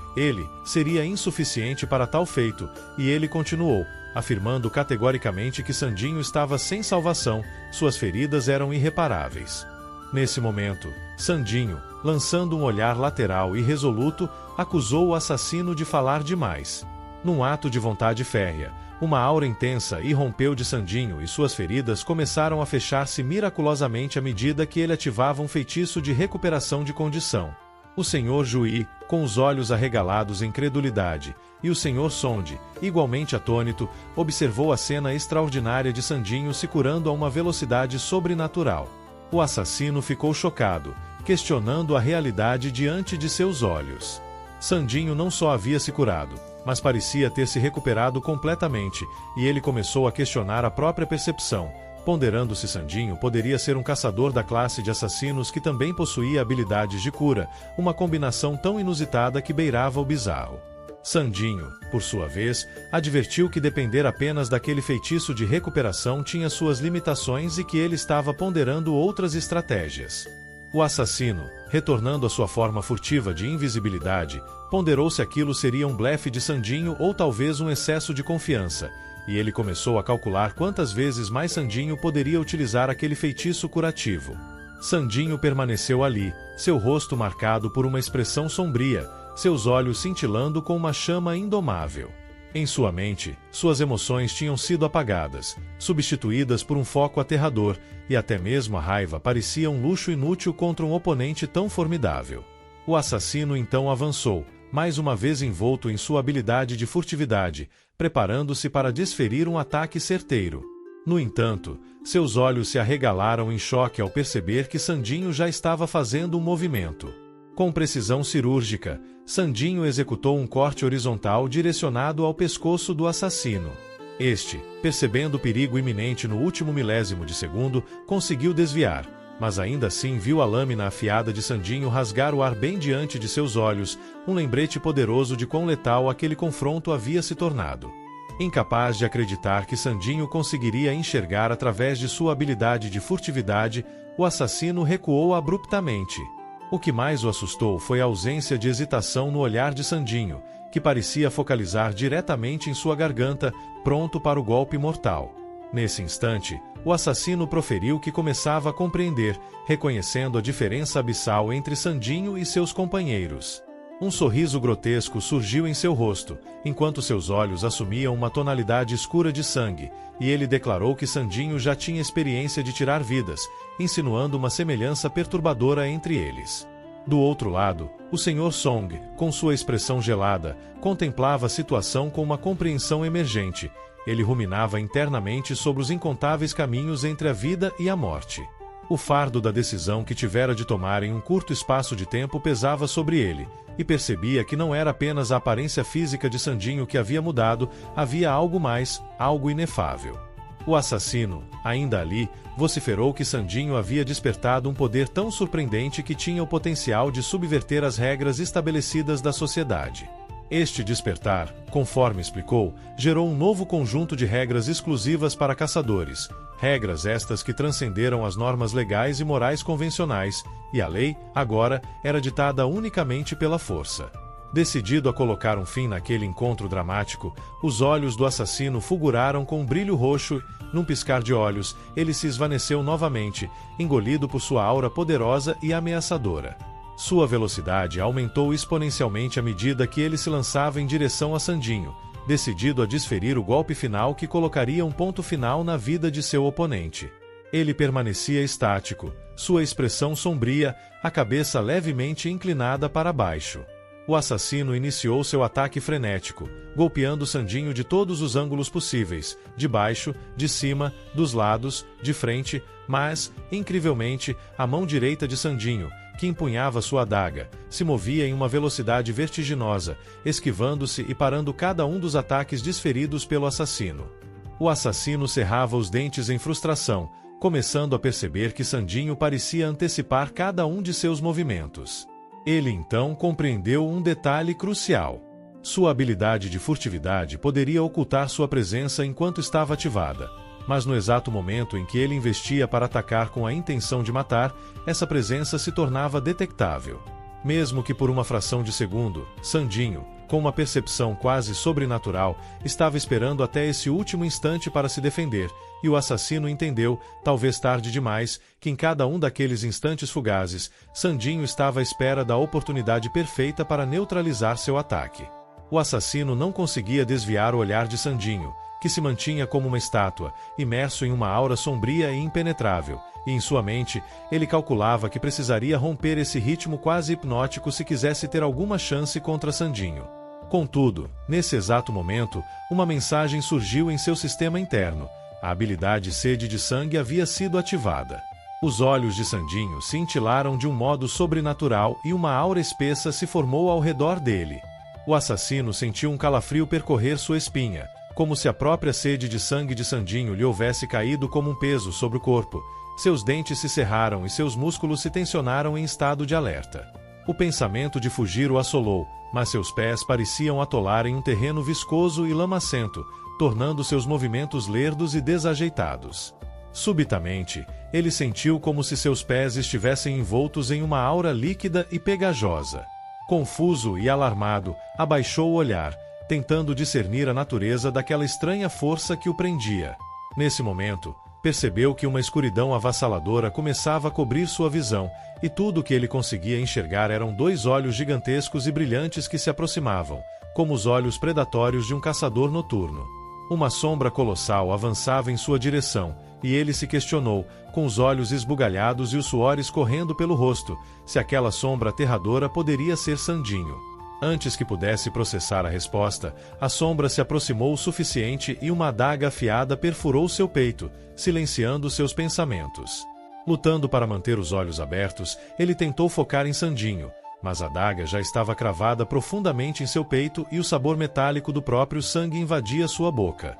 seria insuficiente para tal feito, e ele continuou, afirmando categoricamente que Sandinho estava sem salvação, suas feridas eram irreparáveis. Nesse momento, Sandinho, lançando um olhar lateral e resoluto, acusou o assassino de falar demais. Num ato de vontade férrea, uma aura intensa irrompeu de Sandinho e suas feridas começaram a fechar-se miraculosamente à medida que ele ativava um feitiço de recuperação de condição. O Sr. Juí, com os olhos arregalados em credulidade, e o Sr. Sonde, igualmente atônito, observou a cena extraordinária de Sandinho se curando a uma velocidade sobrenatural. O assassino ficou chocado, questionando a realidade diante de seus olhos. Sandinho não só havia se curado, mas parecia ter se recuperado completamente, e ele começou a questionar a própria percepção, ponderando se Sandinho poderia ser um caçador da classe de assassinos que também possuía habilidades de cura, uma combinação tão inusitada que beirava o bizarro. Sandinho, por sua vez, advertiu que depender apenas daquele feitiço de recuperação tinha suas limitações e que ele estava ponderando outras estratégias. O assassino, retornando à sua forma furtiva de invisibilidade, ponderou se aquilo seria um blefe de Sandinho ou talvez um excesso de confiança, e ele começou a calcular quantas vezes mais Sandinho poderia utilizar aquele feitiço curativo. Sandinho permaneceu ali, seu rosto marcado por uma expressão sombria, seus olhos cintilando com uma chama indomável. Em sua mente, suas emoções tinham sido apagadas, substituídas por um foco aterrador, e até mesmo a raiva parecia um luxo inútil contra um oponente tão formidável. O assassino então avançou, mais uma vez envolto em sua habilidade de furtividade, preparando-se para desferir um ataque certeiro. No entanto, seus olhos se arregalaram em choque ao perceber que Sandinho já estava fazendo um movimento. Com precisão cirúrgica, Sandinho executou um corte horizontal direcionado ao pescoço do assassino. Este, percebendo o perigo iminente no último milésimo de segundo, conseguiu desviar, mas ainda assim viu a lâmina afiada de Sandinho rasgar o ar bem diante de seus olhos, um lembrete poderoso de quão letal aquele confronto havia se tornado. Incapaz de acreditar que Sandinho conseguiria enxergar através de sua habilidade de furtividade, o assassino recuou abruptamente. O que mais o assustou foi a ausência de hesitação no olhar de Sandinho, que parecia focalizar diretamente em sua garganta, pronto para o golpe mortal. Nesse instante, o assassino proferiu que começava a compreender, reconhecendo a diferença abissal entre Sandinho e seus companheiros. Um sorriso grotesco surgiu em seu rosto, enquanto seus olhos assumiam uma tonalidade escura de sangue, e ele declarou que Sandinho já tinha experiência de tirar vidas, insinuando uma semelhança perturbadora entre eles. Do outro lado, o Sr. Song, com sua expressão gelada, contemplava a situação com uma compreensão emergente. Ele ruminava internamente sobre os incontáveis caminhos entre a vida e a morte. O fardo da decisão que tivera de tomar em um curto espaço de tempo pesava sobre ele, e percebia que não era apenas a aparência física de Sandinho que havia mudado, havia algo mais, algo inefável. O assassino, ainda ali, vociferou que Sandinho havia despertado um poder tão surpreendente que tinha o potencial de subverter as regras estabelecidas da sociedade. Este despertar, conforme explicou, gerou um novo conjunto de regras exclusivas para caçadores, regras estas que transcenderam as normas legais e morais convencionais, e a lei, agora, era ditada unicamente pela força. Decidido a colocar um fim naquele encontro dramático, os olhos do assassino fulguraram com um brilho roxo e, num piscar de olhos, ele se esvaneceu novamente, engolido por sua aura poderosa e ameaçadora. Sua velocidade aumentou exponencialmente à medida que ele se lançava em direção a Sandinho, decidido a desferir o golpe final que colocaria um ponto final na vida de seu oponente. Ele permanecia estático, sua expressão sombria, a cabeça levemente inclinada para baixo. O assassino iniciou seu ataque frenético, golpeando Sandinho de todos os ângulos possíveis, de baixo, de cima, dos lados, de frente, mas, incrivelmente, a mão direita de Sandinho, que empunhava sua adaga, se movia em uma velocidade vertiginosa, esquivando-se e parando cada um dos ataques desferidos pelo assassino. O assassino cerrava os dentes em frustração, começando a perceber que Sandinho parecia antecipar cada um de seus movimentos. Ele então compreendeu um detalhe crucial. Sua habilidade de furtividade poderia ocultar sua presença enquanto estava ativada, mas no exato momento em que ele investia para atacar com a intenção de matar, essa presença se tornava detectável. Mesmo que por uma fração de segundo, Sandinho, com uma percepção quase sobrenatural, estava esperando até esse último instante para se defender, e o assassino entendeu, talvez tarde demais, que em cada um daqueles instantes fugazes, Sandinho estava à espera da oportunidade perfeita para neutralizar seu ataque. O assassino não conseguia desviar o olhar de Sandinho, que se mantinha como uma estátua, imerso em uma aura sombria e impenetrável, e em sua mente, ele calculava que precisaria romper esse ritmo quase hipnótico se quisesse ter alguma chance contra Sandinho. Contudo, nesse exato momento, uma mensagem surgiu em seu sistema interno. A habilidade Sede de Sangue havia sido ativada. Os olhos de Sandinho cintilaram de um modo sobrenatural e uma aura espessa se formou ao redor dele. O assassino sentiu um calafrio percorrer sua espinha, como se a própria sede de sangue de Sandinho lhe houvesse caído como um peso sobre o corpo. Seus dentes se cerraram e seus músculos se tensionaram em estado de alerta. O pensamento de fugir o assolou, mas seus pés pareciam atolar em um terreno viscoso e lamacento, tornando seus movimentos lerdos e desajeitados. Subitamente, ele sentiu como se seus pés estivessem envoltos em uma aura líquida e pegajosa. Confuso e alarmado, abaixou o olhar, tentando discernir a natureza daquela estranha força que o prendia. Nesse momento, percebeu que uma escuridão avassaladora começava a cobrir sua visão, e tudo o que ele conseguia enxergar eram dois olhos gigantescos e brilhantes que se aproximavam, como os olhos predatórios de um caçador noturno. Uma sombra colossal avançava em sua direção, e ele se questionou, com os olhos esbugalhados e o suor escorrendo pelo rosto, se aquela sombra aterradora poderia ser Sandinho. Antes que pudesse processar a resposta, a sombra se aproximou o suficiente e uma adaga afiada perfurou seu peito, silenciando seus pensamentos. Lutando para manter os olhos abertos, ele tentou focar em Sandinho, mas a adaga já estava cravada profundamente em seu peito e o sabor metálico do próprio sangue invadia sua boca.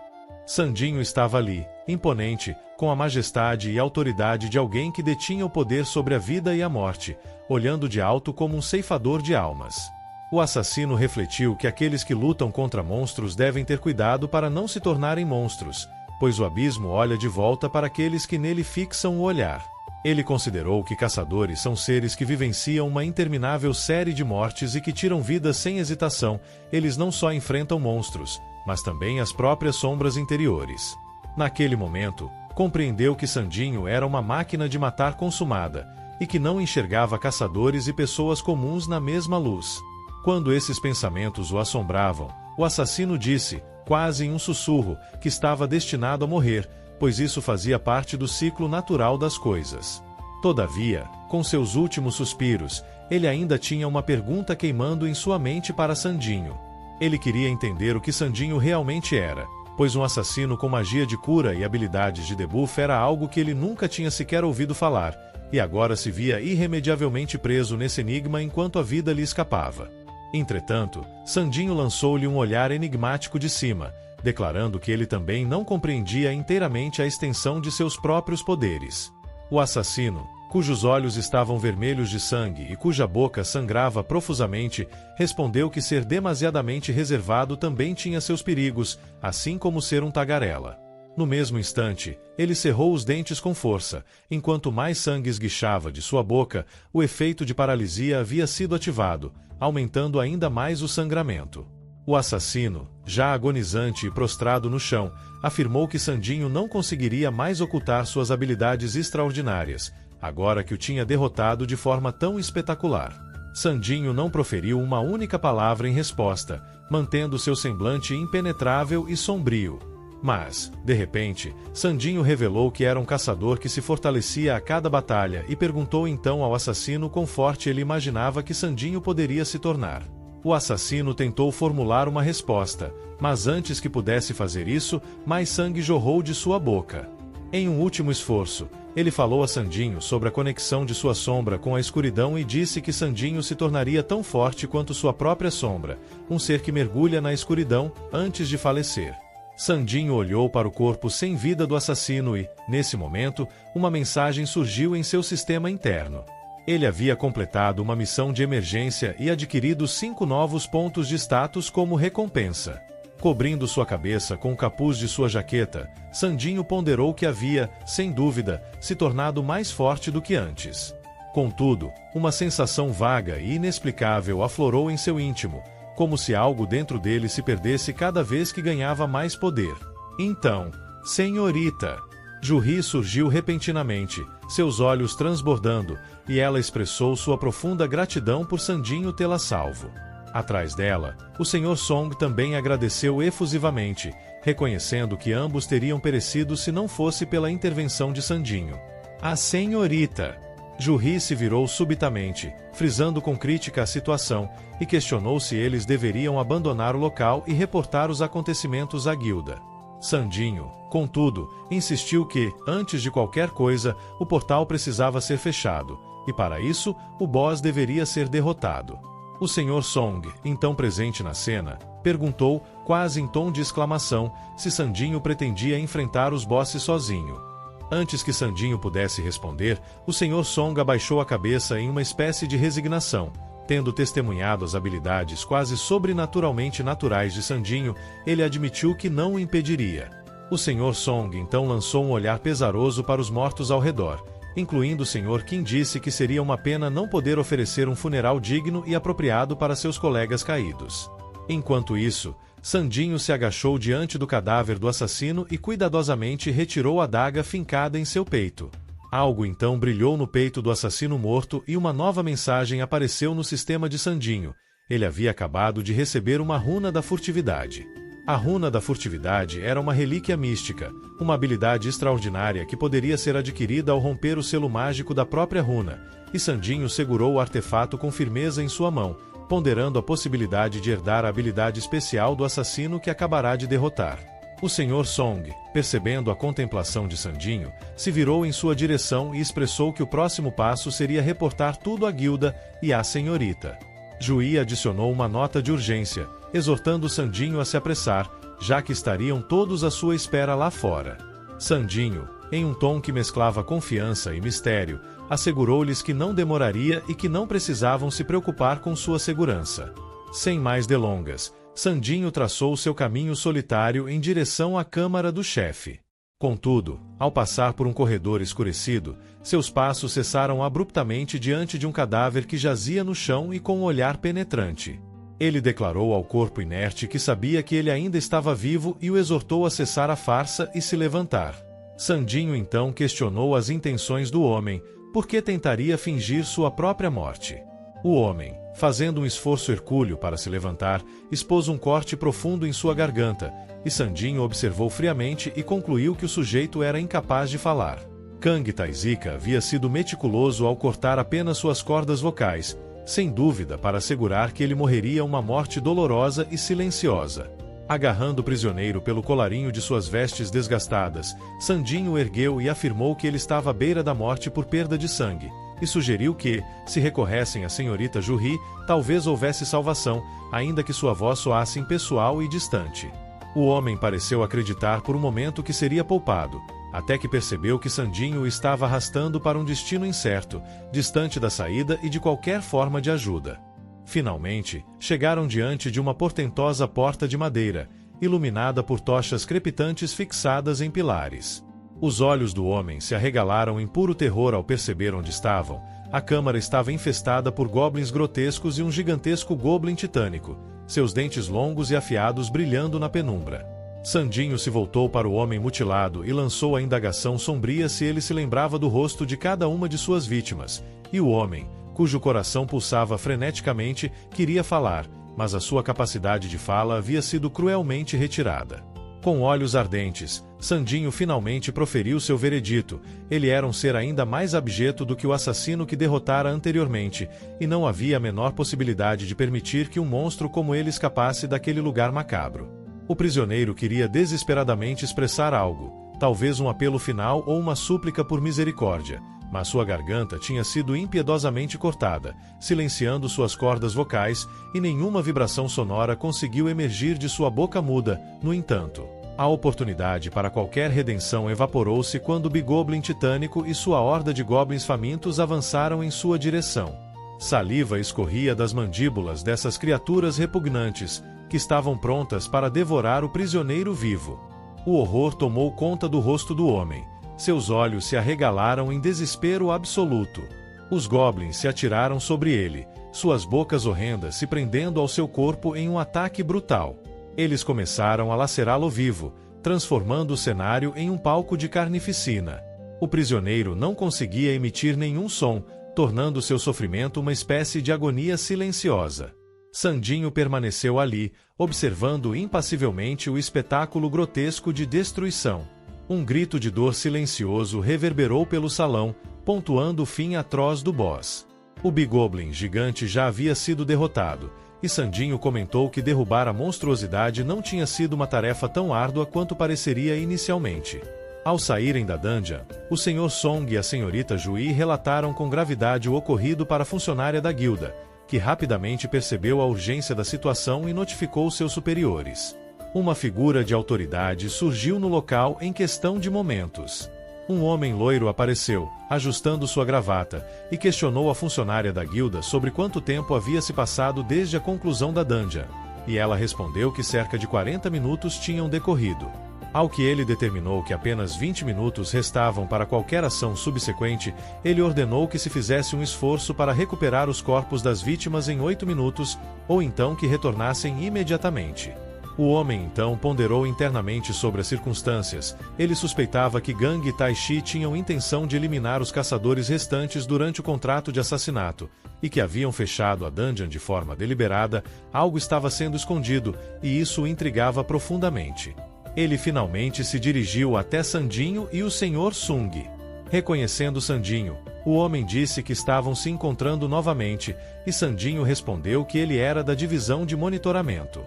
Sandinho estava ali, imponente, com a majestade e autoridade de alguém que detinha o poder sobre a vida e a morte, olhando de alto como um ceifador de almas. O assassino refletiu que aqueles que lutam contra monstros devem ter cuidado para não se tornarem monstros, pois o abismo olha de volta para aqueles que nele fixam o olhar. Ele considerou que caçadores são seres que vivenciam uma interminável série de mortes e que tiram vidas sem hesitação. Eles não só enfrentam monstros, mas também as próprias sombras interiores. Naquele momento, compreendeu que Sandinho era uma máquina de matar consumada, e que não enxergava caçadores e pessoas comuns na mesma luz. Quando esses pensamentos o assombravam, o assassino disse, quase em um sussurro, que estava destinado a morrer, pois isso fazia parte do ciclo natural das coisas. Todavia, com seus últimos suspiros, ele ainda tinha uma pergunta queimando em sua mente para Sandinho. Ele queria entender o que Sandinho realmente era, pois um assassino com magia de cura e habilidades de debuff era algo que ele nunca tinha sequer ouvido falar, e agora se via irremediavelmente preso nesse enigma enquanto a vida lhe escapava. Entretanto, Sandinho lançou-lhe um olhar enigmático de cima, declarando que ele também não compreendia inteiramente a extensão de seus próprios poderes. O assassino, cujos olhos estavam vermelhos de sangue e cuja boca sangrava profusamente, respondeu que ser demasiadamente reservado também tinha seus perigos, assim como ser um tagarela. No mesmo instante, ele cerrou os dentes com força. Enquanto mais sangue esguichava de sua boca, o efeito de paralisia havia sido ativado, aumentando ainda mais o sangramento. O assassino, já agonizante e prostrado no chão, afirmou que Sandinho não conseguiria mais ocultar suas habilidades extraordinárias, agora que o tinha derrotado de forma tão espetacular. Sandinho não proferiu uma única palavra em resposta, mantendo seu semblante impenetrável e sombrio. Mas, de repente, Sandinho revelou que era um caçador que se fortalecia a cada batalha e perguntou então ao assassino quão forte ele imaginava que Sandinho poderia se tornar. O assassino tentou formular uma resposta, mas antes que pudesse fazer isso, mais sangue jorrou de sua boca. Em um último esforço, ele falou a Sandinho sobre a conexão de sua sombra com a escuridão e disse que Sandinho se tornaria tão forte quanto sua própria sombra, um ser que mergulha na escuridão antes de falecer. Sandinho olhou para o corpo sem vida do assassino e, nesse momento, uma mensagem surgiu em seu sistema interno. Ele havia completado uma missão de emergência e adquirido 5 novos pontos de status como recompensa. Cobrindo sua cabeça com o capuz de sua jaqueta, Sandinho ponderou que havia, sem dúvida, se tornado mais forte do que antes. Contudo, uma sensação vaga e inexplicável aflorou em seu íntimo. como se algo dentro dele se perdesse cada vez que ganhava mais poder. Então, senhorita! Juhi surgiu repentinamente, seus olhos transbordando, e ela expressou sua profunda gratidão por Sandinho tê-la salvo. Atrás dela, o Sr. Song também agradeceu efusivamente, reconhecendo que ambos teriam perecido se não fosse pela intervenção de Sandinho. A senhorita! Juhi se virou subitamente, frisando com crítica a situação, e questionou se eles deveriam abandonar o local e reportar os acontecimentos à guilda. Sandinho, contudo, insistiu que, antes de qualquer coisa, o portal precisava ser fechado, e para isso, o boss deveria ser derrotado. O Sr. Song, então presente na cena, perguntou, quase em tom de exclamação, se Sandinho pretendia enfrentar os bosses sozinho. Antes que Sandinho pudesse responder, o Sr. Song abaixou a cabeça em uma espécie de resignação. Tendo testemunhado as habilidades quase sobrenaturalmente naturais de Sandinho, ele admitiu que não o impediria. O Sr. Song então lançou um olhar pesaroso para os mortos ao redor, incluindo o Sr. Qin. Disse que seria uma pena não poder oferecer um funeral digno e apropriado para seus colegas caídos. Enquanto isso, Sandinho se agachou diante do cadáver do assassino e cuidadosamente retirou a adaga fincada em seu peito. Algo então brilhou no peito do assassino morto e uma nova mensagem apareceu no sistema de Sandinho. Ele havia acabado de receber uma runa da furtividade. A runa da furtividade era uma relíquia mística, uma habilidade extraordinária que poderia ser adquirida ao romper o selo mágico da própria runa, e Sandinho segurou o artefato com firmeza em sua mão, ponderando a possibilidade de herdar a habilidade especial do assassino que acabará de derrotar. O Sr. Song, percebendo a contemplação de Sandinho, se virou em sua direção e expressou que o próximo passo seria reportar tudo à guilda e à senhorita. Juhi adicionou uma nota de urgência, exortando Sandinho a se apressar, já que estariam todos à sua espera lá fora. Sandinho, em um tom que mesclava confiança e mistério, assegurou-lhes que não demoraria e que não precisavam se preocupar com sua segurança. Sem mais delongas, Sandinho traçou seu caminho solitário em direção à câmara do chefe. Contudo, ao passar por um corredor escurecido, seus passos cessaram abruptamente diante de um cadáver que jazia no chão e com um olhar penetrante. Ele declarou ao corpo inerte que sabia que ele ainda estava vivo e o exortou a cessar a farsa e se levantar. Sandinho então questionou as intenções do homem, porque tentaria fingir sua própria morte. O homem, fazendo um esforço hercúleo para se levantar, expôs um corte profundo em sua garganta, e Sandinho observou friamente e concluiu que o sujeito era incapaz de falar. Kang Taizika havia sido meticuloso ao cortar apenas suas cordas vocais, sem dúvida para assegurar que ele morreria uma morte dolorosa e silenciosa. Agarrando o prisioneiro pelo colarinho de suas vestes desgastadas, Sandinho o ergueu e afirmou que ele estava à beira da morte por perda de sangue, e sugeriu que, se recorressem à senhorita Juhi, talvez houvesse salvação, ainda que sua voz soasse impessoal e distante. O homem pareceu acreditar por um momento que seria poupado, até que percebeu que Sandinho o estava arrastando para um destino incerto, distante da saída e de qualquer forma de ajuda. Finalmente, chegaram diante de uma portentosa porta de madeira, iluminada por tochas crepitantes fixadas em pilares. Os olhos do homem se arregalaram em puro terror ao perceber onde estavam. A câmara estava infestada por goblins grotescos e um gigantesco goblin titânico, seus dentes longos e afiados brilhando na penumbra. Sandinho se voltou para o homem mutilado e lançou a indagação sombria se ele se lembrava do rosto de cada uma de suas vítimas, e o homem, cujo coração pulsava freneticamente, queria falar, mas a sua capacidade de fala havia sido cruelmente retirada. Com olhos ardentes, Sandinho finalmente proferiu seu veredito. Ele era um ser ainda mais abjeto do que o assassino que derrotara anteriormente, e não havia a menor possibilidade de permitir que um monstro como ele escapasse daquele lugar macabro. O prisioneiro queria desesperadamente expressar algo, talvez um apelo final ou uma súplica por misericórdia, mas sua garganta tinha sido impiedosamente cortada, silenciando suas cordas vocais, e nenhuma vibração sonora conseguiu emergir de sua boca muda. No entanto, a oportunidade para qualquer redenção evaporou-se quando o bigoblin titânico e sua horda de goblins famintos avançaram em sua direção. Saliva escorria das mandíbulas dessas criaturas repugnantes, que estavam prontas para devorar o prisioneiro vivo. O horror tomou conta do rosto do homem. Seus olhos se arregalaram em desespero absoluto. Os goblins se atiraram sobre ele, suas bocas horrendas se prendendo ao seu corpo em um ataque brutal. Eles começaram a lacerá-lo vivo, transformando o cenário em um palco de carnificina. O prisioneiro não conseguia emitir nenhum som, tornando seu sofrimento uma espécie de agonia silenciosa. Sandinho permaneceu ali, observando impassivelmente o espetáculo grotesco de destruição. Um grito de dor silencioso reverberou pelo salão, pontuando o fim atroz do boss. O Bigoblin gigante já havia sido derrotado, e Sandinho comentou que derrubar a monstruosidade não tinha sido uma tarefa tão árdua quanto pareceria inicialmente. Ao saírem da dungeon, o Sr. Song e a Srta. Juí relataram com gravidade o ocorrido para a funcionária da guilda, que rapidamente percebeu a urgência da situação e notificou seus superiores. Uma figura de autoridade surgiu no local em questão de momentos. Um homem loiro apareceu, ajustando sua gravata, e questionou a funcionária da guilda sobre quanto tempo havia se passado desde a conclusão da dungeon, e ela respondeu que cerca de 40 minutos tinham decorrido. Ao que ele determinou que apenas 20 minutos restavam para qualquer ação subsequente, ele ordenou que se fizesse um esforço para recuperar os corpos das vítimas em 8 minutos, ou então que retornassem imediatamente. O homem então ponderou internamente sobre as circunstâncias. Ele suspeitava que Gang e Taishi tinham intenção de eliminar os caçadores restantes durante o contrato de assassinato, e que haviam fechado a dungeon de forma deliberada. Algo estava sendo escondido, e isso o intrigava profundamente. Ele finalmente se dirigiu até Sandinho e o Sr. Sung. Reconhecendo Sandinho, o homem disse que estavam se encontrando novamente, e Sandinho respondeu que ele era da divisão de monitoramento.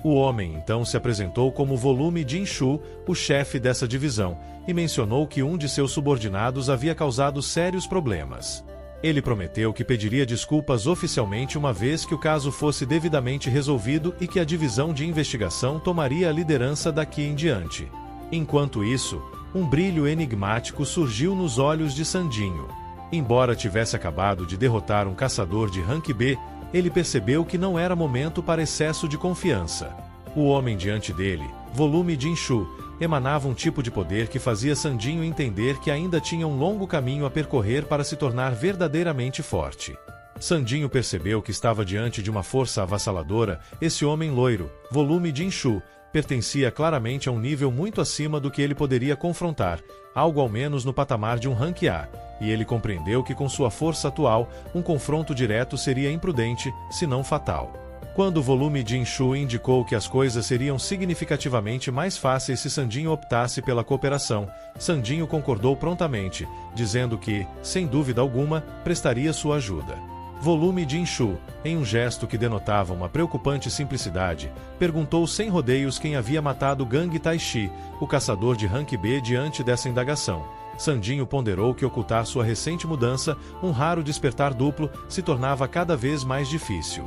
O homem então se apresentou como Volume Jinshu, o chefe dessa divisão, e mencionou que um de seus subordinados havia causado sérios problemas. Ele prometeu que pediria desculpas oficialmente uma vez que o caso fosse devidamente resolvido e que a divisão de investigação tomaria a liderança daqui em diante. Enquanto isso, um brilho enigmático surgiu nos olhos de Sandinho. Embora tivesse acabado de derrotar um caçador de rank B, ele percebeu que não era momento para excesso de confiança. O homem diante dele, Volume Jinshu, emanava um tipo de poder que fazia Sandinho entender que ainda tinha um longo caminho a percorrer para se tornar verdadeiramente forte. Sandinho percebeu que estava diante de uma força avassaladora. Esse homem loiro, Volume Jinshu, pertencia claramente a um nível muito acima do que ele poderia confrontar, algo ao menos no patamar de um rank A, e ele compreendeu que com sua força atual, um confronto direto seria imprudente, se não fatal. Quando o Volume Jinshu indicou que as coisas seriam significativamente mais fáceis se Sandinho optasse pela cooperação, Sandinho concordou prontamente, dizendo que, sem dúvida alguma, prestaria sua ajuda. Volume Jinshu, em um gesto que denotava uma preocupante simplicidade, perguntou sem rodeios quem havia matado Gang Taishi, o caçador de rank B. Diante dessa indagação, Sandinho ponderou que ocultar sua recente mudança, um raro despertar duplo, se tornava cada vez mais difícil.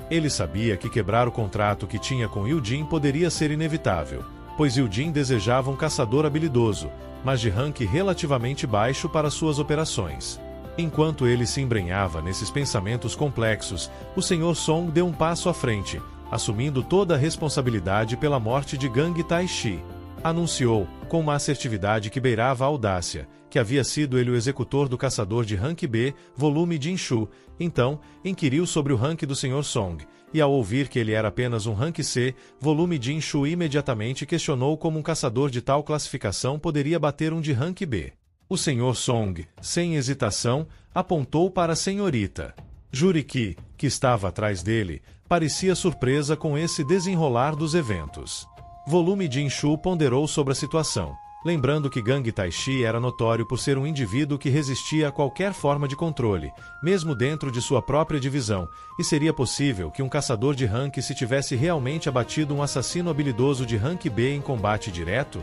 Ele sabia que quebrar o contrato que tinha com Yujin poderia ser inevitável, pois Yujin desejava um caçador habilidoso, mas de rank relativamente baixo para suas operações. Enquanto ele se embrenhava nesses pensamentos complexos, o Sr. Song deu um passo à frente, assumindo toda a responsabilidade pela morte de Gang Taishi. Anunciou, com uma assertividade que beirava a audácia, que havia sido ele o executor do caçador de rank B, Volume Jinshu. Então, inquiriu sobre o rank do Sr. Song, e ao ouvir que ele era apenas um rank C, Volume Jinshu imediatamente questionou como um caçador de tal classificação poderia bater um de rank B. O Sr. Song, sem hesitação, apontou para a Srta. Juriki, que estava atrás dele, parecia surpresa com esse desenrolar dos eventos. Volume Jinshu ponderou sobre a situação, lembrando que Gang Taishi era notório por ser um indivíduo que resistia a qualquer forma de controle, mesmo dentro de sua própria divisão, e seria possível que um caçador de rank se tivesse realmente abatido um assassino habilidoso de rank B em combate direto?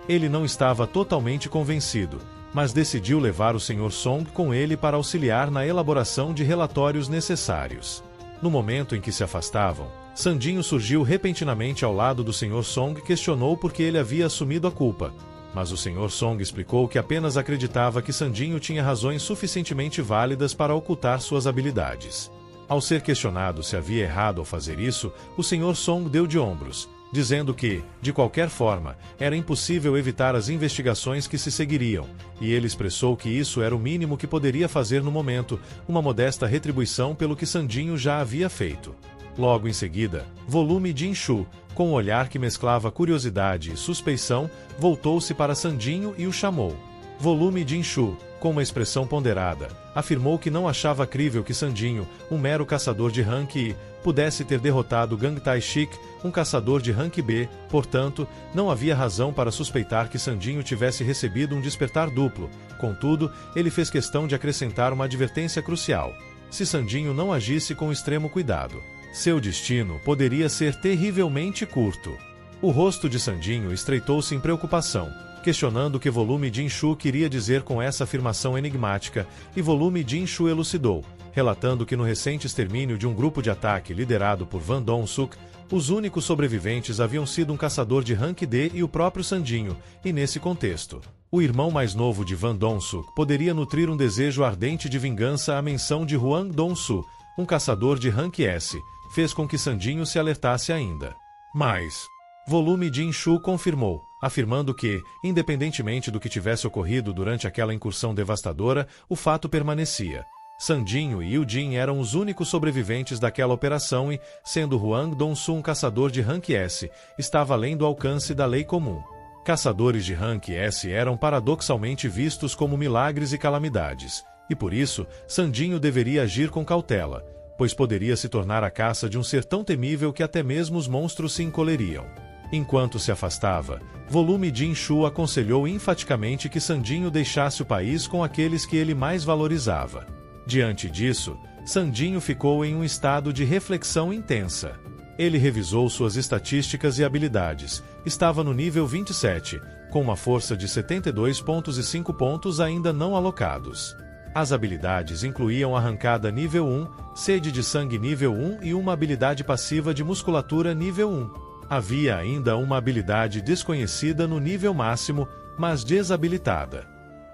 Ele não estava totalmente convencido, mas decidiu levar o Sr. Song com ele para auxiliar na elaboração de relatórios necessários. No momento em que se afastavam, Sandinho surgiu repentinamente ao lado do Sr. Song e questionou por que ele havia assumido a culpa, mas o Sr. Song explicou que apenas acreditava que Sandinho tinha razões suficientemente válidas para ocultar suas habilidades. Ao ser questionado se havia errado ao fazer isso, o Sr. Song deu de ombros, dizendo que, de qualquer forma, era impossível evitar as investigações que se seguiriam, e ele expressou que isso era o mínimo que poderia fazer no momento, uma modesta retribuição pelo que Sandinho já havia feito. Logo em seguida, volume Jinshu, com um olhar que mesclava curiosidade e suspeição, voltou-se para Sandinho e o chamou. Volume Jinshu, com uma expressão ponderada, afirmou que não achava crível que Sandinho, um mero caçador de rank I, pudesse ter derrotado Gang Taishik, um caçador de rank B, portanto, não havia razão para suspeitar que Sandinho tivesse recebido um despertar duplo. Contudo, ele fez questão de acrescentar uma advertência crucial. Se Sandinho não agisse com extremo cuidado, seu destino poderia ser terrivelmente curto. O rosto de Sandinho estreitou-se em preocupação, questionando o que volume Jinshu queria dizer com essa afirmação enigmática, e volume Jinshu elucidou, relatando que no recente extermínio de um grupo de ataque liderado por Van Dong-suk, os únicos sobreviventes haviam sido um caçador de rank D e o próprio Sandinho, e nesse contexto, o irmão mais novo de Van Dong-suk poderia nutrir um desejo ardente de vingança. A menção de Huang Dong-su, um caçador de rank S, fez com que Sandinho se alertasse ainda. Mas volume Jinshu confirmou, afirmando que, independentemente do que tivesse ocorrido durante aquela incursão devastadora, o fato permanecia. Sandinho e Yujin eram os únicos sobreviventes daquela operação e, sendo Huang Dong-su um caçador de rank S, estava além do alcance da lei comum. Caçadores de rank S eram paradoxalmente vistos como milagres e calamidades, e por isso, Sandinho deveria agir com cautela, pois poderia se tornar a caça de um ser tão temível que até mesmo os monstros se encolheriam. Enquanto se afastava, volume Jinshu aconselhou enfaticamente que Sandinho deixasse o país com aqueles que ele mais valorizava. Diante disso, Sandinho ficou em um estado de reflexão intensa. Ele revisou suas estatísticas e habilidades. Estava no nível 27, com uma força de 72 pontos e 5 pontos ainda não alocados. As habilidades incluíam arrancada nível 1, sede de sangue nível 1 e uma habilidade passiva de musculatura nível 1. Havia ainda uma habilidade desconhecida no nível máximo, mas desabilitada.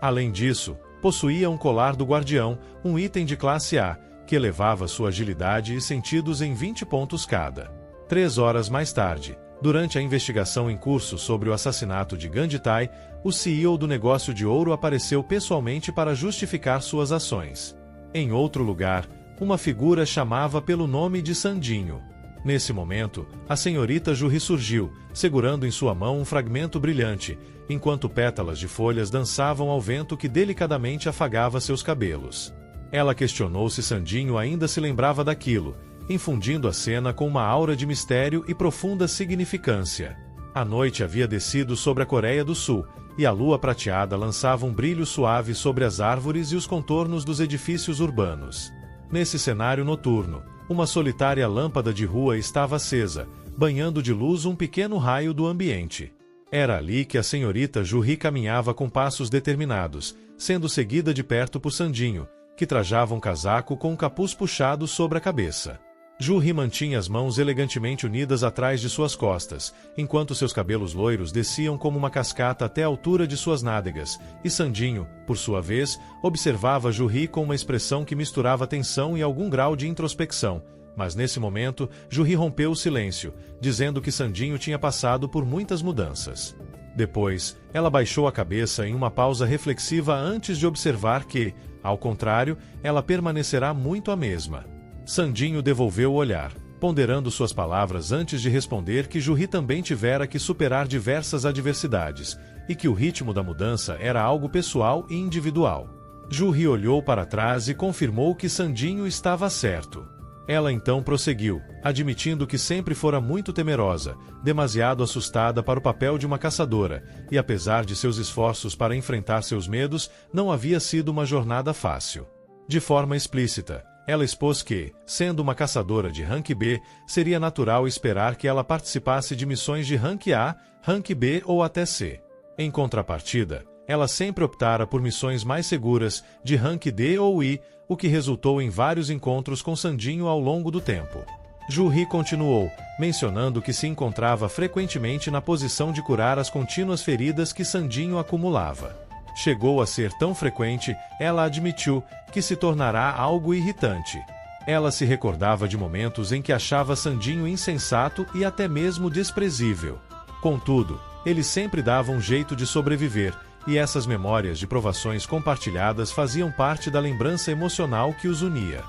Além disso, possuía um colar do guardião, um item de classe A, que elevava sua agilidade e sentidos em 20 pontos cada. 3 horas mais tarde, durante a investigação em curso sobre o assassinato de Ganditai, o CEO do negócio de ouro apareceu pessoalmente para justificar suas ações. Em outro lugar, uma figura chamava pelo nome de Sandinho. Nesse momento, a senhorita Juhi surgiu, segurando em sua mão um fragmento brilhante, enquanto pétalas de folhas dançavam ao vento que delicadamente afagava seus cabelos. Ela questionou se Sandinho ainda se lembrava daquilo, infundindo a cena com uma aura de mistério e profunda significância. A noite havia descido sobre a Coreia do Sul, e a lua prateada lançava um brilho suave sobre as árvores e os contornos dos edifícios urbanos. Nesse cenário noturno, uma solitária lâmpada de rua estava acesa, banhando de luz um pequeno raio do ambiente. Era ali que a senhorita Juhi caminhava com passos determinados, sendo seguida de perto por Sandinho, que trajava um casaco com um capuz puxado sobre a cabeça. Juhi mantinha as mãos elegantemente unidas atrás de suas costas, enquanto seus cabelos loiros desciam como uma cascata até a altura de suas nádegas, e Sandinho, por sua vez, observava Juhi com uma expressão que misturava tensão e algum grau de introspecção. Mas nesse momento, Juhi rompeu o silêncio, dizendo que Sandinho tinha passado por muitas mudanças. Depois, ela baixou a cabeça em uma pausa reflexiva antes de observar que, ao contrário, ela permanecerá muito a mesma. Sandinho devolveu o olhar, ponderando suas palavras antes de responder que Juhi também tivera que superar diversas adversidades, e que o ritmo da mudança era algo pessoal e individual. Juhi olhou para trás e confirmou que Sandinho estava certo. Ela então prosseguiu, admitindo que sempre fora muito temerosa, demasiado assustada para o papel de uma caçadora, e apesar de seus esforços para enfrentar seus medos, não havia sido uma jornada fácil. De forma explícita, ela expôs que, sendo uma caçadora de rank B, seria natural esperar que ela participasse de missões de rank A, rank B ou até C. Em contrapartida, ela sempre optara por missões mais seguras, de rank D ou I, o que resultou em vários encontros com Sandinho ao longo do tempo. Juhi continuou, mencionando que se encontrava frequentemente na posição de curar as contínuas feridas que Sandinho acumulava. Chegou a ser tão frequente, ela admitiu, que se tornará algo irritante. Ela se recordava de momentos em que achava Sandinho insensato e até mesmo desprezível. Contudo, ele sempre dava um jeito de sobreviver, e essas memórias de provações compartilhadas faziam parte da lembrança emocional que os unia.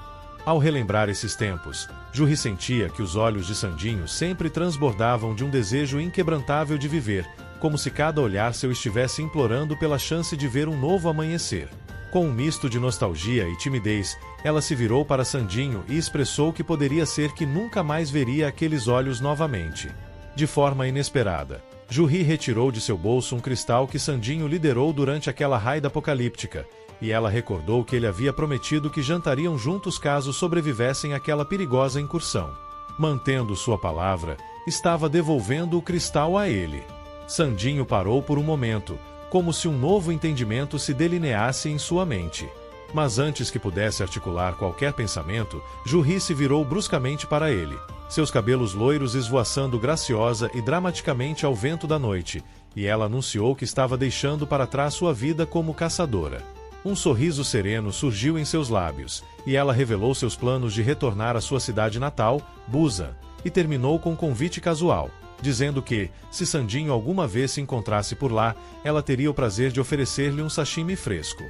Ao relembrar esses tempos, Juhi sentia que os olhos de Sandinho sempre transbordavam de um desejo inquebrantável de viver, como se cada olhar seu estivesse implorando pela chance de ver um novo amanhecer. Com um misto de nostalgia e timidez, ela se virou para Sandinho e expressou que poderia ser que nunca mais veria aqueles olhos novamente. De forma inesperada, Juhi retirou de seu bolso um cristal que Sandinho liderou durante aquela raida apocalíptica, e ela recordou que ele havia prometido que jantariam juntos caso sobrevivessem àquela perigosa incursão. Mantendo sua palavra, estava devolvendo o cristal a ele. Sandinho parou por um momento, como se um novo entendimento se delineasse em sua mente. Mas antes que pudesse articular qualquer pensamento, Juhi se virou bruscamente para ele, seus cabelos loiros esvoaçando graciosa e dramaticamente ao vento da noite, e ela anunciou que estava deixando para trás sua vida como caçadora. Um sorriso sereno surgiu em seus lábios, e ela revelou seus planos de retornar à sua cidade natal, Busan, e terminou com um convite casual, dizendo que, se Sandinho alguma vez se encontrasse por lá, ela teria o prazer de oferecer-lhe um sashimi fresco.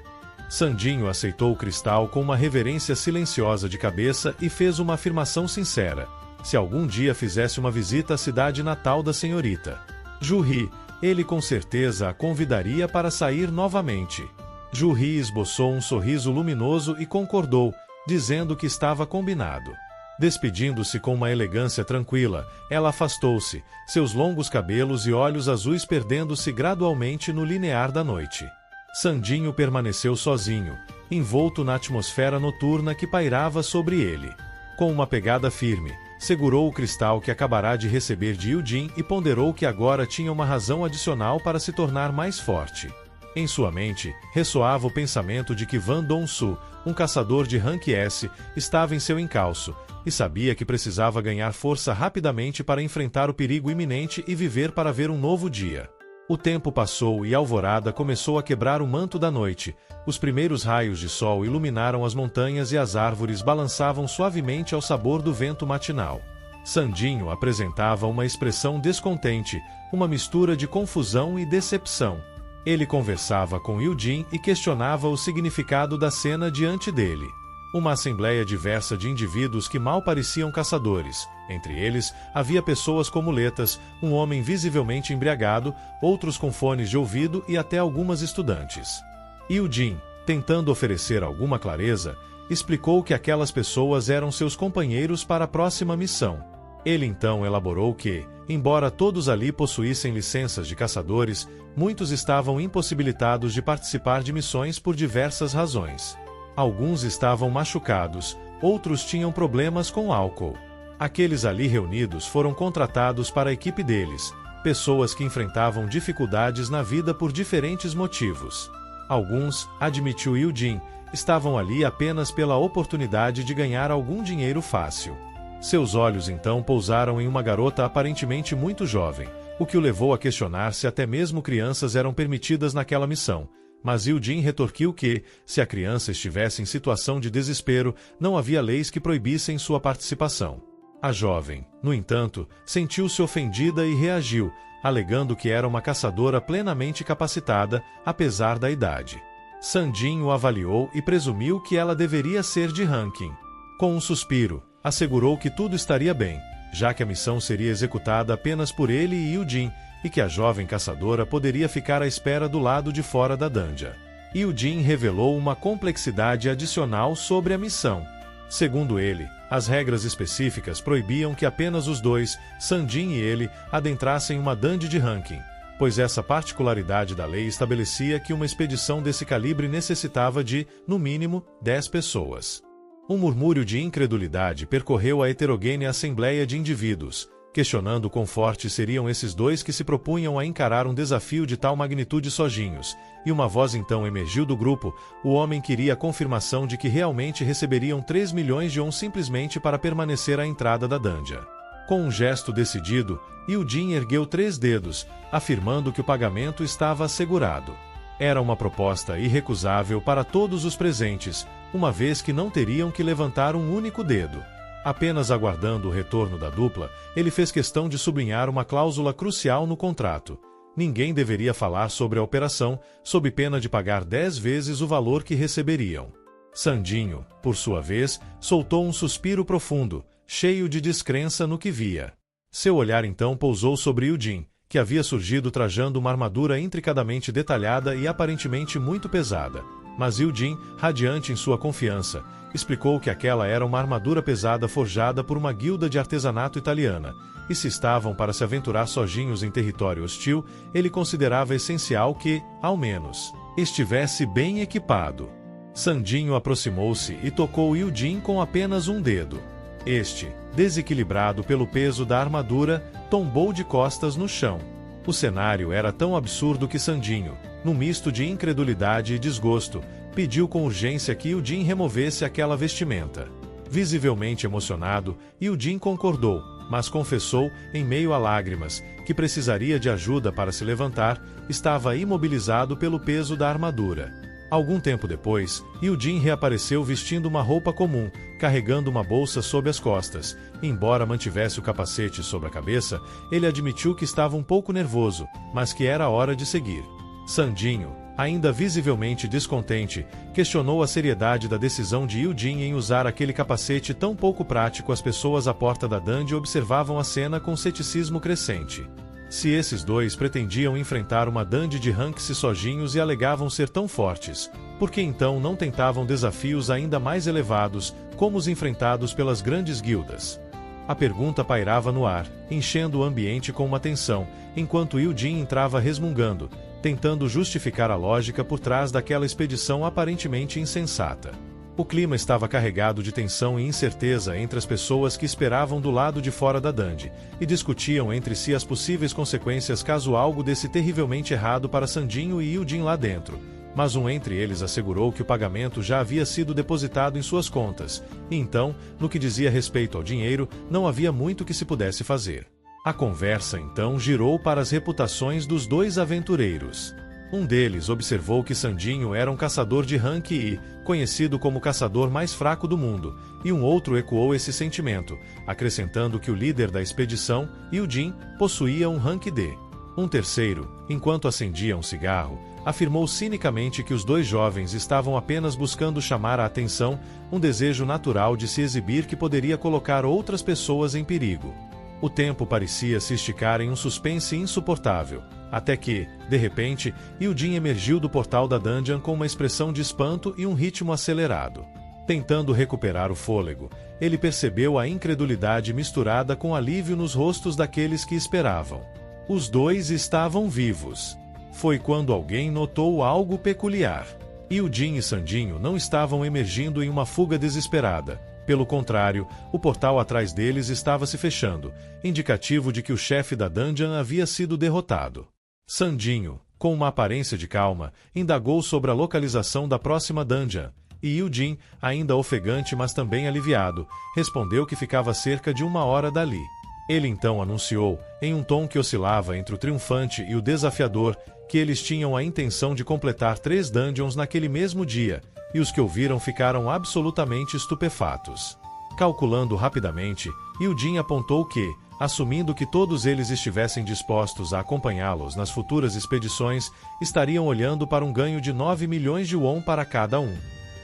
Sandinho aceitou o cristal com uma reverência silenciosa de cabeça e fez uma afirmação sincera: se algum dia fizesse uma visita à cidade natal da senhorita Juhi, ele com certeza a convidaria para sair novamente. Juhi esboçou um sorriso luminoso e concordou, dizendo que estava combinado. Despedindo-se com uma elegância tranquila, ela afastou-se, seus longos cabelos e olhos azuis perdendo-se gradualmente no linear da noite. Sandinho permaneceu sozinho, envolto na atmosfera noturna que pairava sobre ele. Com uma pegada firme, segurou o cristal que acabará de receber de Yujin e ponderou que agora tinha uma razão adicional para se tornar mais forte. Em sua mente, ressoava o pensamento de que Van Dong-su, um caçador de rank S, estava em seu encalço, e sabia que precisava ganhar força rapidamente para enfrentar o perigo iminente e viver para ver um novo dia. O tempo passou e a alvorada começou a quebrar o manto da noite. Os primeiros raios de sol iluminaram as montanhas e as árvores balançavam suavemente ao sabor do vento matinal. Sandinho apresentava uma expressão descontente, uma mistura de confusão e decepção. Ele conversava com Yujin e questionava o significado da cena diante dele. Uma assembleia diversa de indivíduos que mal pareciam caçadores. Entre eles, havia pessoas com muletas, um homem visivelmente embriagado, outros com fones de ouvido e até algumas estudantes. Yujin, tentando oferecer alguma clareza, explicou que aquelas pessoas eram seus companheiros para a próxima missão. Ele então elaborou que, embora todos ali possuíssem licenças de caçadores, muitos estavam impossibilitados de participar de missões por diversas razões. Alguns estavam machucados, outros tinham problemas com álcool. Aqueles ali reunidos foram contratados para a equipe deles, pessoas que enfrentavam dificuldades na vida por diferentes motivos. Alguns, admitiu Yujin, estavam ali apenas pela oportunidade de ganhar algum dinheiro fácil. Seus olhos então pousaram em uma garota aparentemente muito jovem, o que o levou a questionar se até mesmo crianças eram permitidas naquela missão. Mas Yujin retorquiu que, se a criança estivesse em situação de desespero, não havia leis que proibissem sua participação. A jovem, no entanto, sentiu-se ofendida e reagiu, alegando que era uma caçadora plenamente capacitada, apesar da idade. Sandinho avaliou e presumiu que ela deveria ser de ranking. Com um suspiro, assegurou que tudo estaria bem, já que a missão seria executada apenas por ele e Yujin, e que a jovem caçadora poderia ficar à espera do lado de fora da dungeon. Yujin revelou uma complexidade adicional sobre a missão. Segundo ele, as regras específicas proibiam que apenas os dois, Sandin e ele, adentrassem uma dungeon de ranking, pois essa particularidade da lei estabelecia que uma expedição desse calibre necessitava de, no mínimo, 10 pessoas. Um murmúrio de incredulidade percorreu a heterogênea assembleia de indivíduos, questionando quão fortes seriam esses dois que se propunham a encarar um desafio de tal magnitude sozinhos, e uma voz então emergiu do grupo: o homem queria a confirmação de que realmente receberiam 3 milhões de won simplesmente para permanecer à entrada da dungeon. Com um gesto decidido, Yujin ergueu 3 dedos, afirmando que o pagamento estava assegurado. Era uma proposta irrecusável para todos os presentes, uma vez que não teriam que levantar um único dedo. Apenas aguardando o retorno da dupla, ele fez questão de sublinhar uma cláusula crucial no contrato. Ninguém deveria falar sobre a operação, sob pena de pagar 10 vezes o valor que receberiam. Sandinho, por sua vez, soltou um suspiro profundo, cheio de descrença no que via. Seu olhar então pousou sobre Eugene, que havia surgido trajando uma armadura intricadamente detalhada e aparentemente muito pesada. Mas Eugene, radiante em sua confiança, explicou que aquela era uma armadura pesada forjada por uma guilda de artesanato italiana, e se estavam para se aventurar sozinhos em território hostil, ele considerava essencial que, ao menos, estivesse bem equipado. Sandinho aproximou-se e tocou Eugene com apenas um dedo. Este, desequilibrado pelo peso da armadura, tombou de costas no chão. O cenário era tão absurdo que Sandinho, num misto de incredulidade e desgosto, pediu com urgência que Eugene removesse aquela vestimenta. Visivelmente emocionado, Eugene concordou, mas confessou, em meio a lágrimas, que precisaria de ajuda para se levantar, estava imobilizado pelo peso da armadura. Algum tempo depois, Eugene reapareceu vestindo uma roupa comum, carregando uma bolsa sob as costas. Embora mantivesse o capacete sobre a cabeça, ele admitiu que estava um pouco nervoso, mas que era hora de seguir. Sandinho, ainda visivelmente descontente, questionou a seriedade da decisão de Eugene em usar aquele capacete tão pouco prático. As pessoas à porta da dungeon observavam a cena com ceticismo crescente. Se esses dois pretendiam enfrentar uma dungeon de ranks sozinhos e alegavam ser tão fortes, por que então não tentavam desafios ainda mais elevados, como os enfrentados pelas grandes guildas? A pergunta pairava no ar, enchendo o ambiente com uma tensão, enquanto Eugene entrava resmungando, tentando justificar a lógica por trás daquela expedição aparentemente insensata. O clima estava carregado de tensão e incerteza entre as pessoas que esperavam do lado de fora da dungeon, e discutiam entre si as possíveis consequências caso algo desse terrivelmente errado para Sandinho e Eugene lá dentro. Mas um entre eles assegurou que o pagamento já havia sido depositado em suas contas, e então, no que dizia respeito ao dinheiro, não havia muito que se pudesse fazer. A conversa então girou para as reputações dos dois aventureiros. Um deles observou que Sandinho era um caçador de rank I, conhecido como o caçador mais fraco do mundo, e um outro ecoou esse sentimento, acrescentando que o líder da expedição, Eugene, possuía um rank D. Um terceiro, enquanto acendia um cigarro, afirmou cinicamente que os dois jovens estavam apenas buscando chamar a atenção, um desejo natural de se exibir que poderia colocar outras pessoas em perigo. O tempo parecia se esticar em um suspense insuportável, até que, de repente, Eugene emergiu do portal da dungeon com uma expressão de espanto e um ritmo acelerado. Tentando recuperar o fôlego, ele percebeu a incredulidade misturada com alívio nos rostos daqueles que esperavam. Os dois estavam vivos. Foi quando alguém notou algo peculiar. Eugene e Sandinho não estavam emergindo em uma fuga desesperada. Pelo contrário, o portal atrás deles estava se fechando, indicativo de que o chefe da dungeon havia sido derrotado. Sandinho, com uma aparência de calma, indagou sobre a localização da próxima dungeon, e Eugene, ainda ofegante mas também aliviado, respondeu que ficava cerca de 1 hora dali. Ele então anunciou, em um tom que oscilava entre o triunfante e o desafiador, que eles tinham a intenção de completar 3 dungeons naquele mesmo dia, e os que ouviram ficaram absolutamente estupefatos. Calculando rapidamente, Eugene apontou que, assumindo que todos eles estivessem dispostos a acompanhá-los nas futuras expedições, estariam olhando para um ganho de 9 milhões de won para cada um.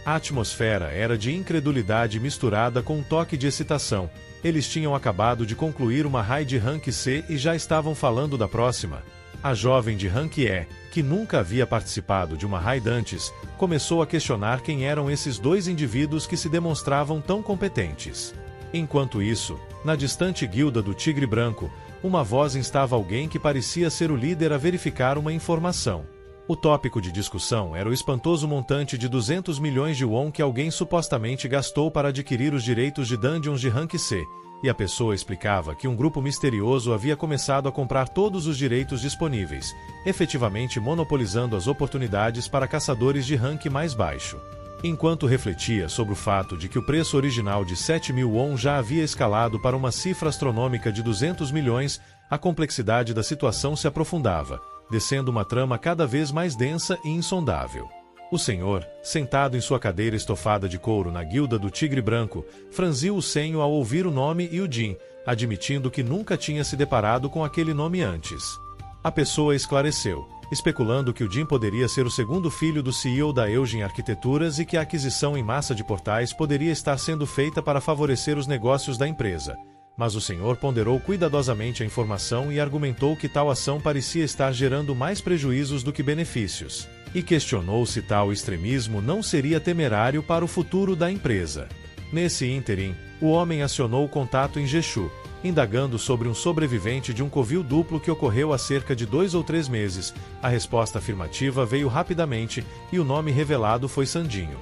A atmosfera era de incredulidade misturada com um toque de excitação. Eles tinham acabado de concluir uma raid rank C e já estavam falando da próxima. A jovem de rank E, que nunca havia participado de uma raid antes, começou a questionar quem eram esses dois indivíduos que se demonstravam tão competentes. Enquanto isso, na distante guilda do Tigre Branco, uma voz instava alguém que parecia ser o líder a verificar uma informação. O tópico de discussão era o espantoso montante de 200 milhões de won que alguém supostamente gastou para adquirir os direitos de dungeons de rank C, e a pessoa explicava que um grupo misterioso havia começado a comprar todos os direitos disponíveis, efetivamente monopolizando as oportunidades para caçadores de rank mais baixo. Enquanto refletia sobre o fato de que o preço original de 7 mil won já havia escalado para uma cifra astronômica de 200 milhões, a complexidade da situação se aprofundava, descendo uma trama cada vez mais densa e insondável. O senhor, sentado em sua cadeira estofada de couro na guilda do Tigre Branco, franziu o senho ao ouvir o nome Eugene, admitindo que nunca tinha se deparado com aquele nome antes. A pessoa esclareceu, especulando que o Jim poderia ser o segundo filho do CEO da Eugene Arquiteturas e que a aquisição em massa de portais poderia estar sendo feita para favorecer os negócios da empresa. Mas o senhor ponderou cuidadosamente a informação e argumentou que tal ação parecia estar gerando mais prejuízos do que benefícios, e questionou se tal extremismo não seria temerário para o futuro da empresa. Nesse ínterim, o homem acionou o contato em Jechu, indagando sobre um sobrevivente de um covil duplo que ocorreu há cerca de 2 ou 3 meses. A resposta afirmativa veio rapidamente e o nome revelado foi Sandinho.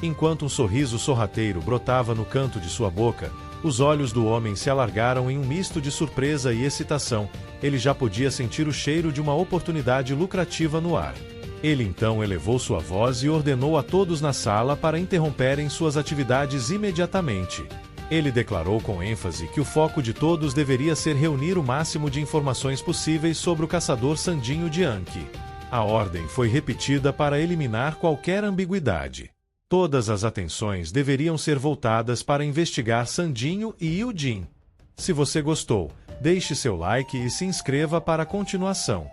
Enquanto um sorriso sorrateiro brotava no canto de sua boca, os olhos do homem se alargaram em um misto de surpresa e excitação. Ele já podia sentir o cheiro de uma oportunidade lucrativa no ar. Ele então elevou sua voz e ordenou a todos na sala para interromperem suas atividades imediatamente. Ele declarou com ênfase que o foco de todos deveria ser reunir o máximo de informações possíveis sobre o caçador Sandinho de Anki. A ordem foi repetida para eliminar qualquer ambiguidade. Todas as atenções deveriam ser voltadas para investigar Sandinho e Eugene. Se você gostou, deixe seu like e se inscreva para a continuação.